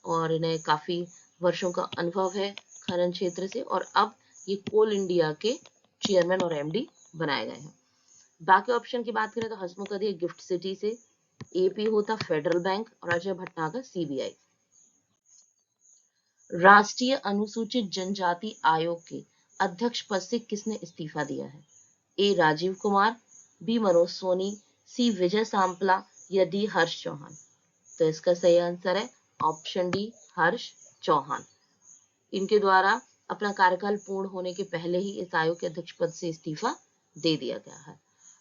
और इन्हें काफी वर्षों का अनुभव है खनन क्षेत्र से, और अब ये कोल इंडिया के चेयरमैन और MD बनाए गए हैं। बाकी ऑप्शन की बात करें तो हसमुख अधिया गिफ्ट सिटी से, AP होता फेडरल बैंक और अजय भटनागर CBI। राष्ट्रीय अनुसूचित जनजाति आयोग के अध्यक्ष पद से किसने इस्तीफा दिया है? A Rajiv Kumar, B Manoj Soni, C Vijay Sampla या D हर्ष चौहान। तो इसका सही आंसर है ऑप्शन डी हर्ष चौहान। इनके द्वारा अपना कार्यकाल पूर्ण होने के पहले ही इस आयोग के अध्यक्ष पद से इस्तीफा दे दिया गया है।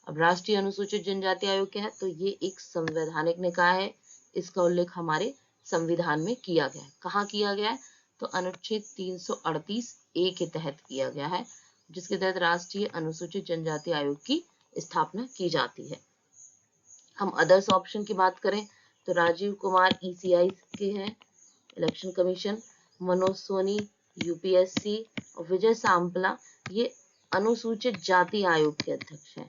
अब राष्ट्रीय अनुसूचित जनजाति आयोग क्या है? तो ये एक संवैधानिक निकाय है। इसका उल्लेख हमारे संविधान में किया गया है। कहाँ किया गया है? तो अनुच्छेद 338 ए के तहत किया गया है, जिसके तहत राष्ट्रीय अनुसूचित जनजाति आयोग की स्थापना की जाती है। हम अदर्स ऑप्शन की बात करें तो राजीव कुमार ECI के हैं, election commission, Manoj Soni UPSC और विजय सांपला ये अनुसूचित जाति आयोग के अध्यक्ष हैं।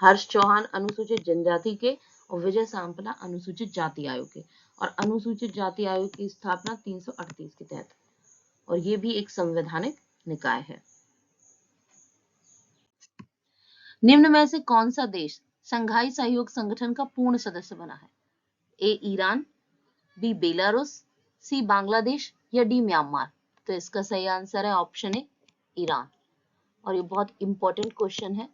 हर्ष चौहान अनुसूचित जनजाति के और विजय सांपला अनुसूचित जाति आयोग के। और अनुसूचित जाति आयोग की स्थापना 338 के तहत, और ये भी एक संवैधानिक निकाय है। निम्न में से कौन सा देश संघाई सहयोग संगठन का पूर्ण सदस्य बना है? A Iran, B Belarus, C Bangladesh या D म्यांमार। तो इसका सही आंसर है ऑप्शन ए ईरान। और ये बहुत इंपॉर्टेंट क्वेश्चन है,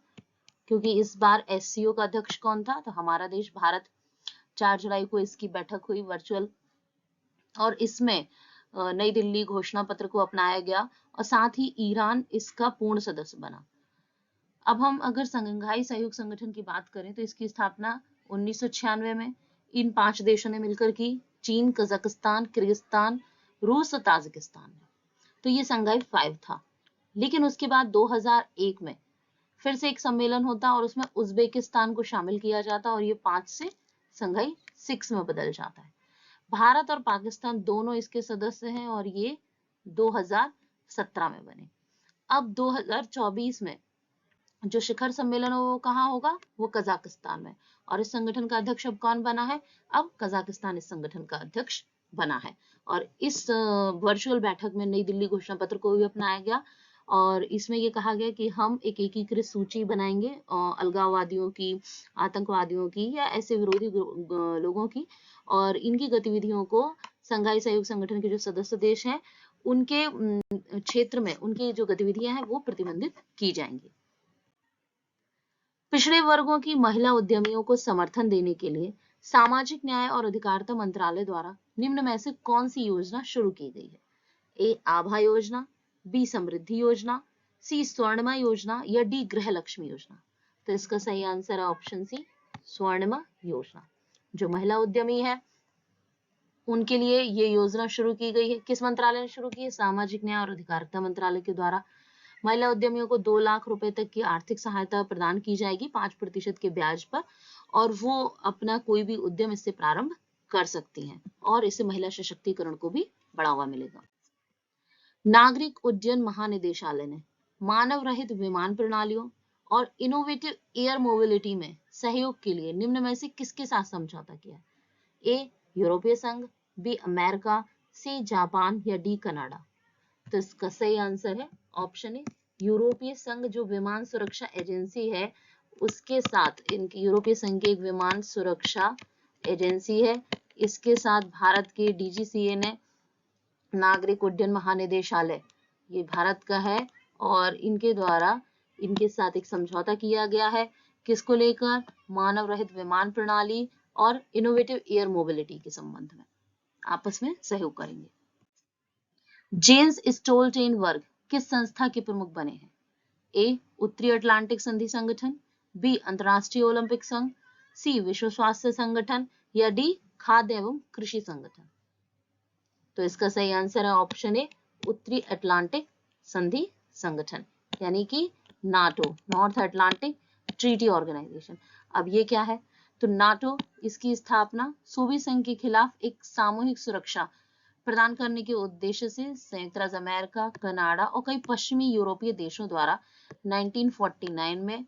क्योंकि इस बार SCO का अध्यक्ष कौन था? तो हमारा देश भारत। 4 जुलाई को इसकी बैठक हुई वर्चुअल, और इसमें नई दिल्ली घोषणा पत्र को अपनाया गया और साथ ही ईरान इसका पूर्ण सदस्य बना। अब हम अगर संघाई सहयोग संगठन की बात करें तो इसकी स्थापना 1996 में इन 5 देशों ने मिलकर की, चीन, कजाकिस्तान, किर्गिस्तान, रूस और ताजिकिस्तान ने। तो ये संघाई 5 था। लेकिन उसके बाद 2001 में फिर से एक सम्मेलन होता और उसमें उज्बेकिस्तान को शामिल किया जाता और ये 5 से संघाई 6 में बदल जाता है। भारत और पाकिस्तान दोनों इसके सदस्य हैं और ये 2017 में बने। अब 2024 में जो शिखर सम्मेलन वो कहाँ होगा? वो कजाकिस्तान में। और इस संगठन का अध्यक्ष अब कौन बना है? अब कजाकिस्तान इस संगठन का अध्यक्ष बना है। और इस वर्चुअल बैठक में नई दिल्ली घोषणा पत्र को भी अपनाया गया और इसमें ये कहा गया कि हम एक एकीकृत सूची बनाएंगे अलगाववादियों की, आतंकवादियों की या ऐसे विरोधी लोगों की, और इनकी गतिविधियों को संघाई सहयोग संगठन के जो सदस्य देश हैं उनके क्षेत्र में उनकी जो गतिविधियां हैं वो प्रतिबंधित की जाएंगी। पिछड़े वर्गों की महिला उद्यमियों को समर्थन देने के लिए सामाजिक न्याय और अधिकारिता मंत्रालय द्वारा निम्न में से कौन सी योजना शुरू की गई है? A आभा योजना, B समृद्धि योजना, C स्वर्णिमा योजना या D गृह लक्ष्मी योजना। तो इसका सही आंसर है ऑप्शन सी स्वर्णिमा योजना। जो महिला उद्यमी है उनके लिए ये योजना शुरू की गई है। किस मंत्रालय ने शुरू की है? सामाजिक न्याय और अधिकारिता मंत्रालय के द्वारा। महिला उद्यमियों को 2 लाख रुपए तक की आर्थिक सहायता प्रदान की जाएगी 5% के ब्याज पर, और वो अपना कोई भी उद्यम इससे प्रारंभ कर सकती हैं और इससे महिला सशक्तिकरण को भी बढ़ावा मिलेगा। नागरिक उड्डयन महानिदेशालय ने मानव रहित विमान प्रणालियों और इनोवेटिव एयर मोबिलिटी में सहयोग के लिए निम्न में से किसके साथ समझौता किया? A यूरोपीय संघ, B अमेरिका, C जापान या D कनाडा। तो इसका सही आंसर है ऑप्शन ए यूरोपीय संघ। जो विमान सुरक्षा एजेंसी है उसके साथ, इनकी यूरोपीय संघ की एक विमान सुरक्षा एजेंसी है, इसके साथ भारत के DGCA ने नागरिक उड्डयन महानिदेशालय, ये भारत का है, और इनके द्वारा इनके साथ एक समझौता किया गया है। किसको लेकर? मानव रहित विमान प्रणाली और इनोवेटिव एयर मोबिलिटी के संबंध में आपस में सहयोग करेंगे। जेम्स स्टोल्टेन वर्ग किस संस्था के प्रमुख बने हैं? A उत्तरी अटलांटिक संधि संगठन, B अंतरराष्ट्रीय ओलंपिक संघ, C विश्व स्वास्थ्य संगठन या D खाद्य एवं कृषि संगठन। तो इसका सही आंसर है ऑप्शन ए उत्तरी अटलांटिक संधि संगठन, यानी कि NATO, north Atlantic treaty organisation. अब ये क्या है? तो नाटो, इसकी स्थापना सोवियत संघ के खिलाफ एक सामूहिक सुरक्षा प्रदान करने के उद्देश्य से संयुक्त राज्य अमेरिका, कनाडा और कई पश्चिमी यूरोपीय देशों द्वारा 1949 में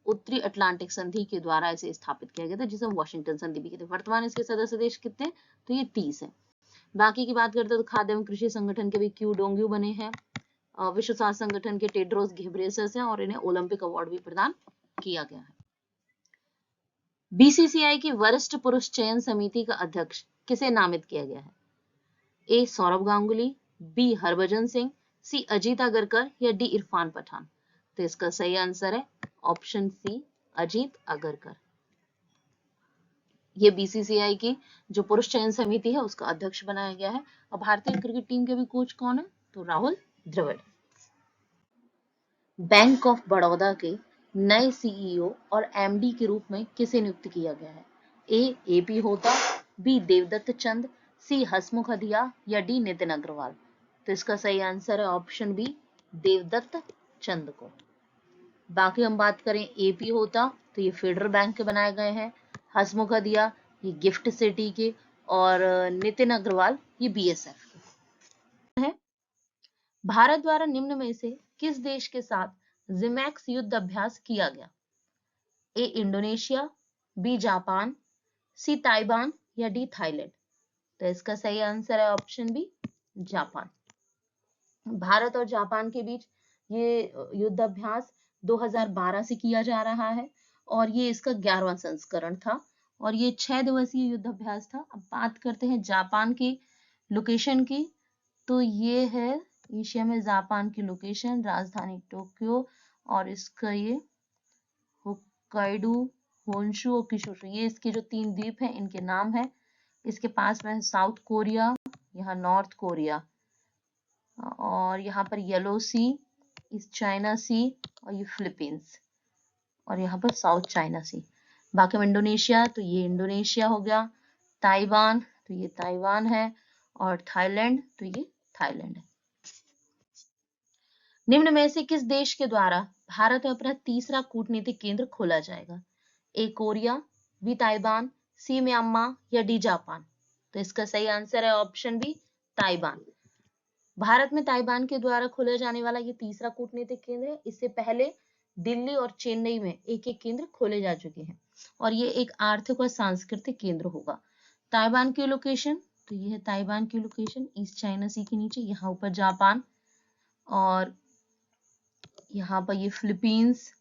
उत्तरी अटलांटिक संधि के द्वारा इसे स्थापित किया गया था, जिसे वॉशिंगटन संधि भी कहते हैं। वर्तमान इसके सदस्य देश कितने? तो ये 30 है। बाकी की बात करते हैं तो खाद्य एवं कृषि संगठन के भी क्यू डोंग्यू बने हैं, विश्व स्वास्थ्य संगठन के टेड्रोस घेब्रेयेसस हैं और इन्हें ओलंपिक अवार्ड भी प्रदान किया गया है। बीसीसीआई की वरिष्ठ पुरुष चयन समिति का अध्यक्ष किसे नामित किया गया है? ए सौरभ गांगुली, बी हरभजन सिंह, सी अजीत अगरकर या डी इरफान पठान। तो इसका सही आंसर है ऑप्शन सी अजीत अगरकर। ये बीसीसीआई की जो पुरुष चयन समिति है उसका अध्यक्ष बनाया गया है। और भारतीय क्रिकेट टीम के भी कोच कौन है? तो राहुल द्रविड़। बैंक ऑफ बड़ौदा के नए सीईओ और एमडी के रूप में किसे नियुक्त किया गया है? ए एपी होता, बी देवदत्त चंद, सी हसमुख अधिया या डी नितिन अग्रवाल। तो इसका सही आंसर है ऑप्शन बी देवदत्त चंद को। बाकी हम बात करें एपी होता तो ये फेडरल बैंक के बनाए गए हैं, हसमुख अधिया ये गिफ्ट सिटी के, और नितिन अग्रवाल ये बीएसएफ के है। भारत द्वारा निम्न में से किस देश के साथ जिमैक्स युद्ध अभ्यास किया गया? ए इंडोनेशिया, बी जापान, सी ताइवान या डी थाईलैंड। तो इसका सही आंसर है ऑप्शन बी जापान। भारत और जापान के बीच ये युद्ध अभ्यास 2012 से किया जा रहा है और ये इसका 11वां संस्करण था और ये 6 दिवसीय युद्ध अभ्यास था। अब बात करते हैं जापान की लोकेशन की, तो ये है एशिया में जापान की लोकेशन, राजधानी टोक्यो, और इसका ये होक्काइडो, होन्शु और किशोशु, ये इसके जो 3 द्वीप हैं इनके नाम है। इसके पास में साउथ कोरिया, यहाँ नॉर्थ कोरिया, और यहाँ पर येलो सी, इस चाइना सी, और ये फिलीपींस, और यहाँ पर साउथ चाइना सी। बाकी में इंडोनेशिया, तो ये इंडोनेशिया हो गया, ताइवान तो ये ताइवान है, और थाईलैंड तो ये थाईलैंड है। निम्न में से किस देश के द्वारा भारत में अपना तीसरा कूटनीतिक केंद्र खोला जाएगा? ए कोरिया, बी ताइवान, सी म्यांमार या डी जापान। तो इसका सही आंसर है ऑप्शन बी ताइवान। भारत में ताइवान के द्वारा खोला जाने वाला ये तीसरा कूटनीतिक केंद्र है। इससे पहले दिल्ली और चेन्नई में एक एक केंद्र खोले जा चुके हैं और ये एक आर्थिक और सांस्कृतिक केंद्र होगा। ताइवान की लोकेशन, तो ये है ताइवान की लोकेशन ईस्ट चाइना सी के नीचे, यहाँ ऊपर जापान, और यहाँ पर ये Philippines,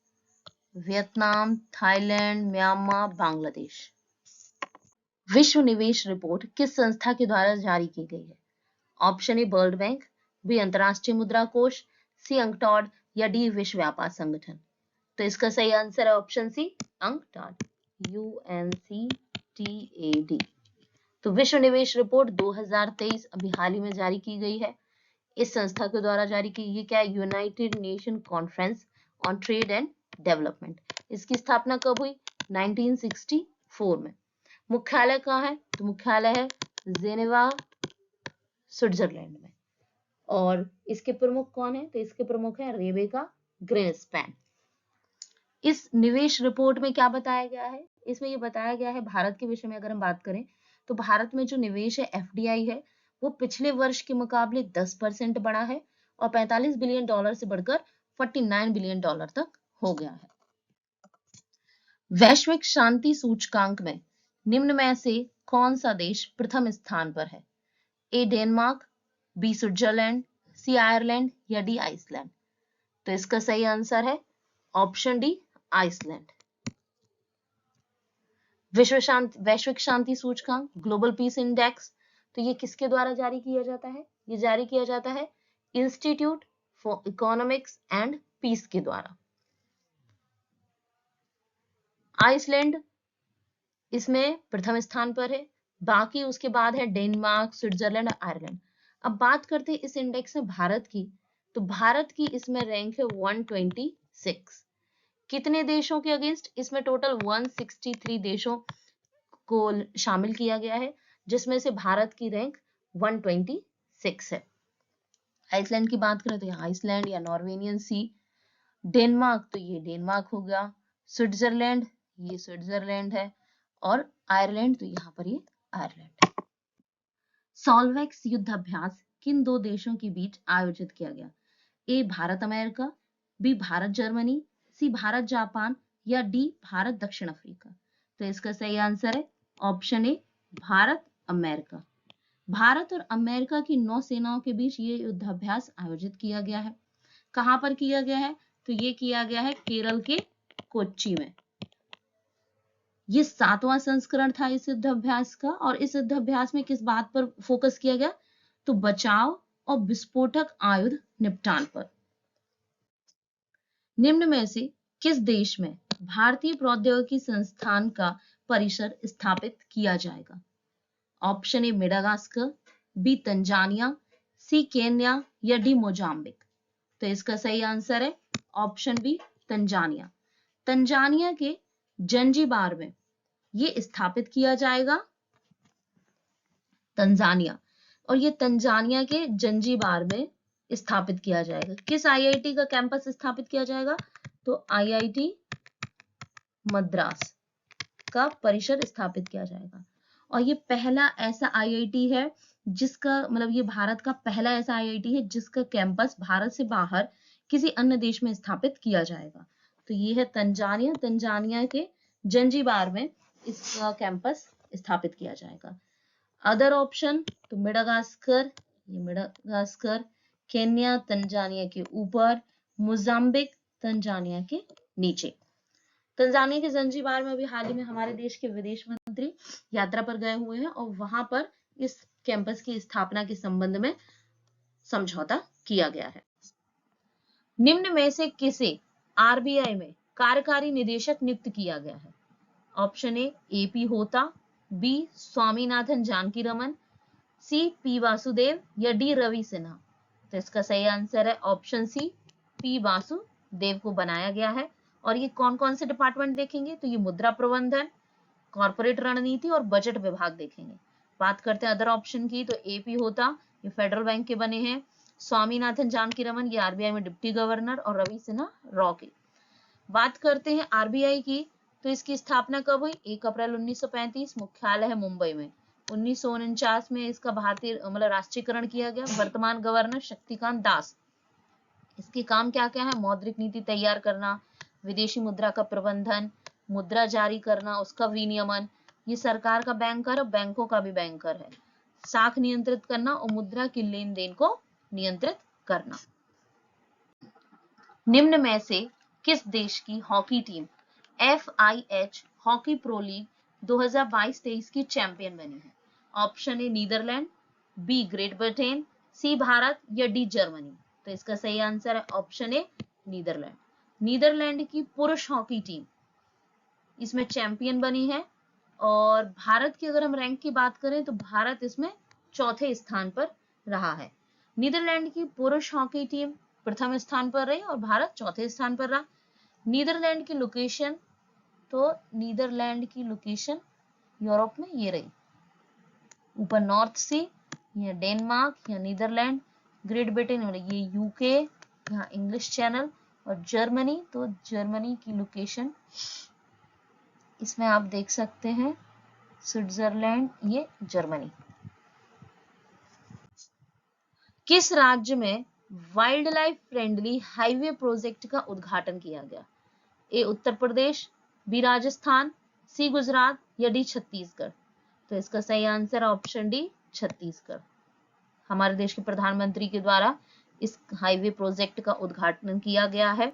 Vietnam, Thailand, Myanmar, Bangladesh. विश्व निवेश रिपोर्ट किस संस्था के द्वारा जारी की गई है? Option A world bank, B अंतरराष्ट्रीय मुद्रा कोष, सी अंकटॉड या डी विश्व व्यापार संगठन। तो इसका सही आंसर है ऑप्शन सी अंकटॉड, UNCTAD। तो विश्व निवेश रिपोर्ट 2023 अभी हाल ही में जारी की गई है। इस संस्था के द्वारा जारी की, ये क्या है? United nation conference on trade and development. इसकी स्थापना कब हुई? 1964 में। मुख्यालय कहाँ है? तो मुख्यालय है जेनेवा, स्विट्जरलैंड में। और इसके प्रमुख कौन है? तो इसके प्रमुख है रेबेका ग्रीनस्पैन। इस निवेश रिपोर्ट में क्या बताया गया है? इसमें ये बताया गया है, भारत के विषय में अगर हम बात करें तो भारत में जो निवेश है FDI है वो पिछले वर्ष के मुकाबले 10% बढ़ा है और $45 बिलियन से बढ़कर $49 बिलियन तक हो गया है। वैश्विक शांति सूचकांक में निम्न में से कौन सा देश प्रथम स्थान पर है? ए डेनमार्क, बी स्विट्जरलैंड, सी आयरलैंड या डी आइसलैंड। तो इसका सही आंसर है ऑप्शन डी आइसलैंड। वैश्विक शांति सूचकांक ग्लोबल पीस इंडेक्स, तो ये किसके द्वारा जारी किया जाता है? ये जारी किया जाता है institute for economics and peace के द्वारा। आइसलैंड इसमें प्रथम स्थान पर है, बाकी उसके बाद है डेनमार्क, स्विट्जरलैंड, आयरलैंड। अब बात करते हैं इस इंडेक्स में भारत की, तो भारत की इसमें रैंक है 126। कितने देशों के अगेंस्ट? इसमें टोटल 163 देशों को शामिल किया गया है, जिसमें से भारत की रैंक 126 है। आइसलैंड की बात करें तो यहाँ आइसलैंड या नॉर्वेनियन सी, डेनमार्क तो ये डेनमार्क हो गया, स्विट्जरलैंड ये स्विट्जरलैंड है, और आयरलैंड तो यहाँ पर ये आयरलैंड है। सॉल्वेक्स युद्ध अभ्यास किन 2 देशों के बीच आयोजित किया गया? A Bharat America, B Bharat Germany, C Bharat Japan या डी भारत दक्षिण अफ्रीका। तो इसका सही आंसर है option A Bharat America. Bharat और अमेरिका की नौसेनाओं के बीच ये युद्धाभ्यास आयोजित किया गया है। कहां पर किया गया है? तो ये किया गया है केरल के कोच्चि में। ये 7वां संस्करण था इस युद्धाभ्यास का, और इस युद्धाभ्यास में किस बात पर फोकस किया गया, तो बचाव और विस्फोटक आयुध निपटान पर। निम्न में से किस देश में भारतीय प्रौद्योगिकी संस्थान का परिसर स्थापित किया जाएगा? Option A Madagascar, B Tanzania, C Kenya या डी मोजाम्बिक। तो इसका सही आंसर है ऑप्शन बी तंजानिया। तंजानिया के जंजीबार में ये स्थापित किया जाएगा, तंजानिया, और ये तंजानिया के जंजीबार में स्थापित किया जाएगा। किस आईआईटी का कैंपस स्थापित किया जाएगा, तो आईआईटी मद्रास का परिसर स्थापित किया जाएगा। और ये पहला ऐसा आईआईटी है जिसका मतलब ये भारत का पहला ऐसा आईआईटी है जिसका कैंपस भारत से बाहर किसी अन्य देश में स्थापित किया जाएगा। तो ये है तंजानिया, तंजानिया के जंजीबार में इसका कैंपस स्थापित किया जाएगा। अदर ऑप्शन तो मेडागास्कर, ये मेडागास्कर, केन्या तंजानिया के ऊपर, मोजाम्बिक तंजानिया के नीचे। तंजानिया के जंजीबार में अभी हाल ही में हमारे देश के विदेश मंत्री यात्रा पर गए हुए हैं और वहां पर इस कैंपस की स्थापना के संबंध में समझौता किया गया है। निम्न में से किसे आरबीआई में कार्यकारी निदेशक नियुक्त किया गया है? Option A AP Hota, B Swaminathan Janakiraman, C P Vasudevan या डी रवि सिन्हा। तो इसका सही आंसर है ऑप्शन सी पी वासुदेव को बनाया गया है। और ये कौन कौन से डिपार्टमेंट देखेंगे, तो ये मुद्रा प्रबंधन, कॉर्पोरेट रणनीति और बजट विभाग देखेंगे। बात करते हैं अदर ऑप्शन की, तो एपी होता ये फेडरल बैंक के बने हैं, स्वामीनाथन जानकीरमन ये आरबीआई में डिप्टी गवर्नर और रवि सिन्हा रॉ के। बात करते हैं आरबीआई की, तो इसकी स्थापना कब हुई, 1 अप्रैल 1935, मुख्यालय है मुंबई में। 1949 में इसका भारतीय मतलब राष्ट्रीयकरण किया गया। वर्तमान गवर्नर शक्तिकांत दास। इसके काम क्या क्या है, मौद्रिक नीति तैयार करना, विदेशी मुद्रा का प्रबंधन, मुद्रा जारी करना, उसका विनियमन, ये सरकार का बैंकर है, बैंकों का भी बैंकर है, साख नियंत्रित करना और मुद्रा की लेन देन को नियंत्रित करना। निम्न में से किस देश की hockey team FIH hockey pro league 2022-23 की चैंपियन बनी है? Option A Netherland, B Great Britain, C Bharat या डी जर्मनी। तो इसका सही आंसर है ऑप्शन ए नीदरलैंड। नीदरलैंड की पुरुष हॉकी टीम इसमें चैंपियन बनी है। और भारत की अगर हम रैंक की बात करें तो भारत इसमें चौथे स्थान पर रहा है। नीदरलैंड की पुरुष हॉकी टीम प्रथम स्थान पर रही और भारत चौथे स्थान पर रहा। नीदरलैंड की लोकेशन, तो नीदरलैंड की लोकेशन यूरोप में ये रही, ऊपर नॉर्थ सी, या डेनमार्क या नीदरलैंड, ग्रेट ब्रिटेन ये यूके, यहाँ इंग्लिश चैनल, और जर्मनी, तो जर्मनी की लोकेशन इसमें आप देख सकते हैं स्विट्जरलैंड, ये जर्मनी। किस राज्य में wild life friendly highway project का उद्घाटन किया गया? ए उत्तर प्रदेश, बी राजस्थान, सी गुजरात या डी छत्तीसगढ़। तो इसका सही आंसर ऑप्शन डी छत्तीसगढ़। हमारे देश के प्रधानमंत्री के द्वारा इस हाईवे प्रोजेक्ट का उद्घाटन किया गया है।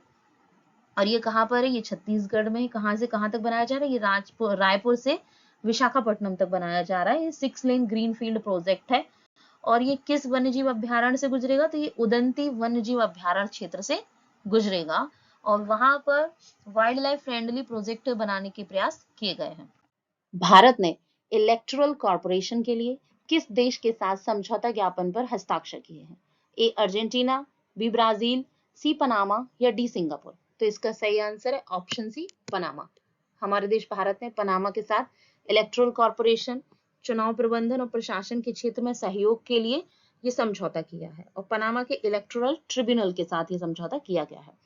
और ये कहाँ पर है, ये छत्तीसगढ़ में। कहाँ से कहाँ तक बनाया जा रहा है, ये रायपुर से विशाखापट्टनम तक बनाया जा रहा है। ये 6 लेन ग्रीनफील्ड प्रोजेक्ट है। और ये किस वन्यजीव अभ्यारण्य से गुजरेगा, तो ये उदंती वन्यजीव अभ्यारण्य क्षेत्र से गुजरेगा। और वहां पर वाइल्ड लाइफ फ्रेंडली प्रोजेक्ट बनाने के प्रयास किए गए हैं। भारत ने इलेक्टोरल कॉर्पोरेशन के लिए किस देश के साथ समझौता ज्ञापन पर हस्ताक्षर किए हैं? ए अर्जेंटीना, बी ब्राजील, सी पनामा या डी सिंगापुर। तो इसका सही आंसर है ऑप्शन सी पनामा। हमारे देश भारत ने पनामा के साथ इलेक्टोरल कॉर्पोरेशन, चुनाव प्रबंधन और प्रशासन के क्षेत्र में सहयोग के लिए ये समझौता किया है। और पनामा के इलेक्टोरल ट्रिब्यूनल के साथ ये समझौता किया गया है।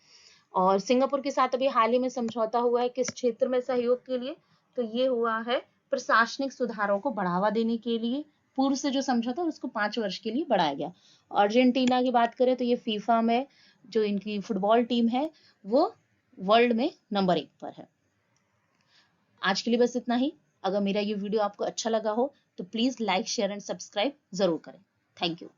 और सिंगापुर के साथ अभी हाल ही में समझौता हुआ है किस क्षेत्र में सहयोग के लिए, तो ये हुआ है प्रशासनिक सुधारों को बढ़ावा देने के लिए। पूर्व से जो समझौता उसको 5 वर्ष के लिए बढ़ाया गया। अर्जेंटीना की बात करें तो ये फीफा में जो इनकी फुटबॉल टीम है वो वर्ल्ड में नंबर 1 पर है। आज के लिए बस इतना ही। अगर मेरा ये वीडियो आपको अच्छा लगा हो तो please like, share and subscribe जरूर करें। Thank you.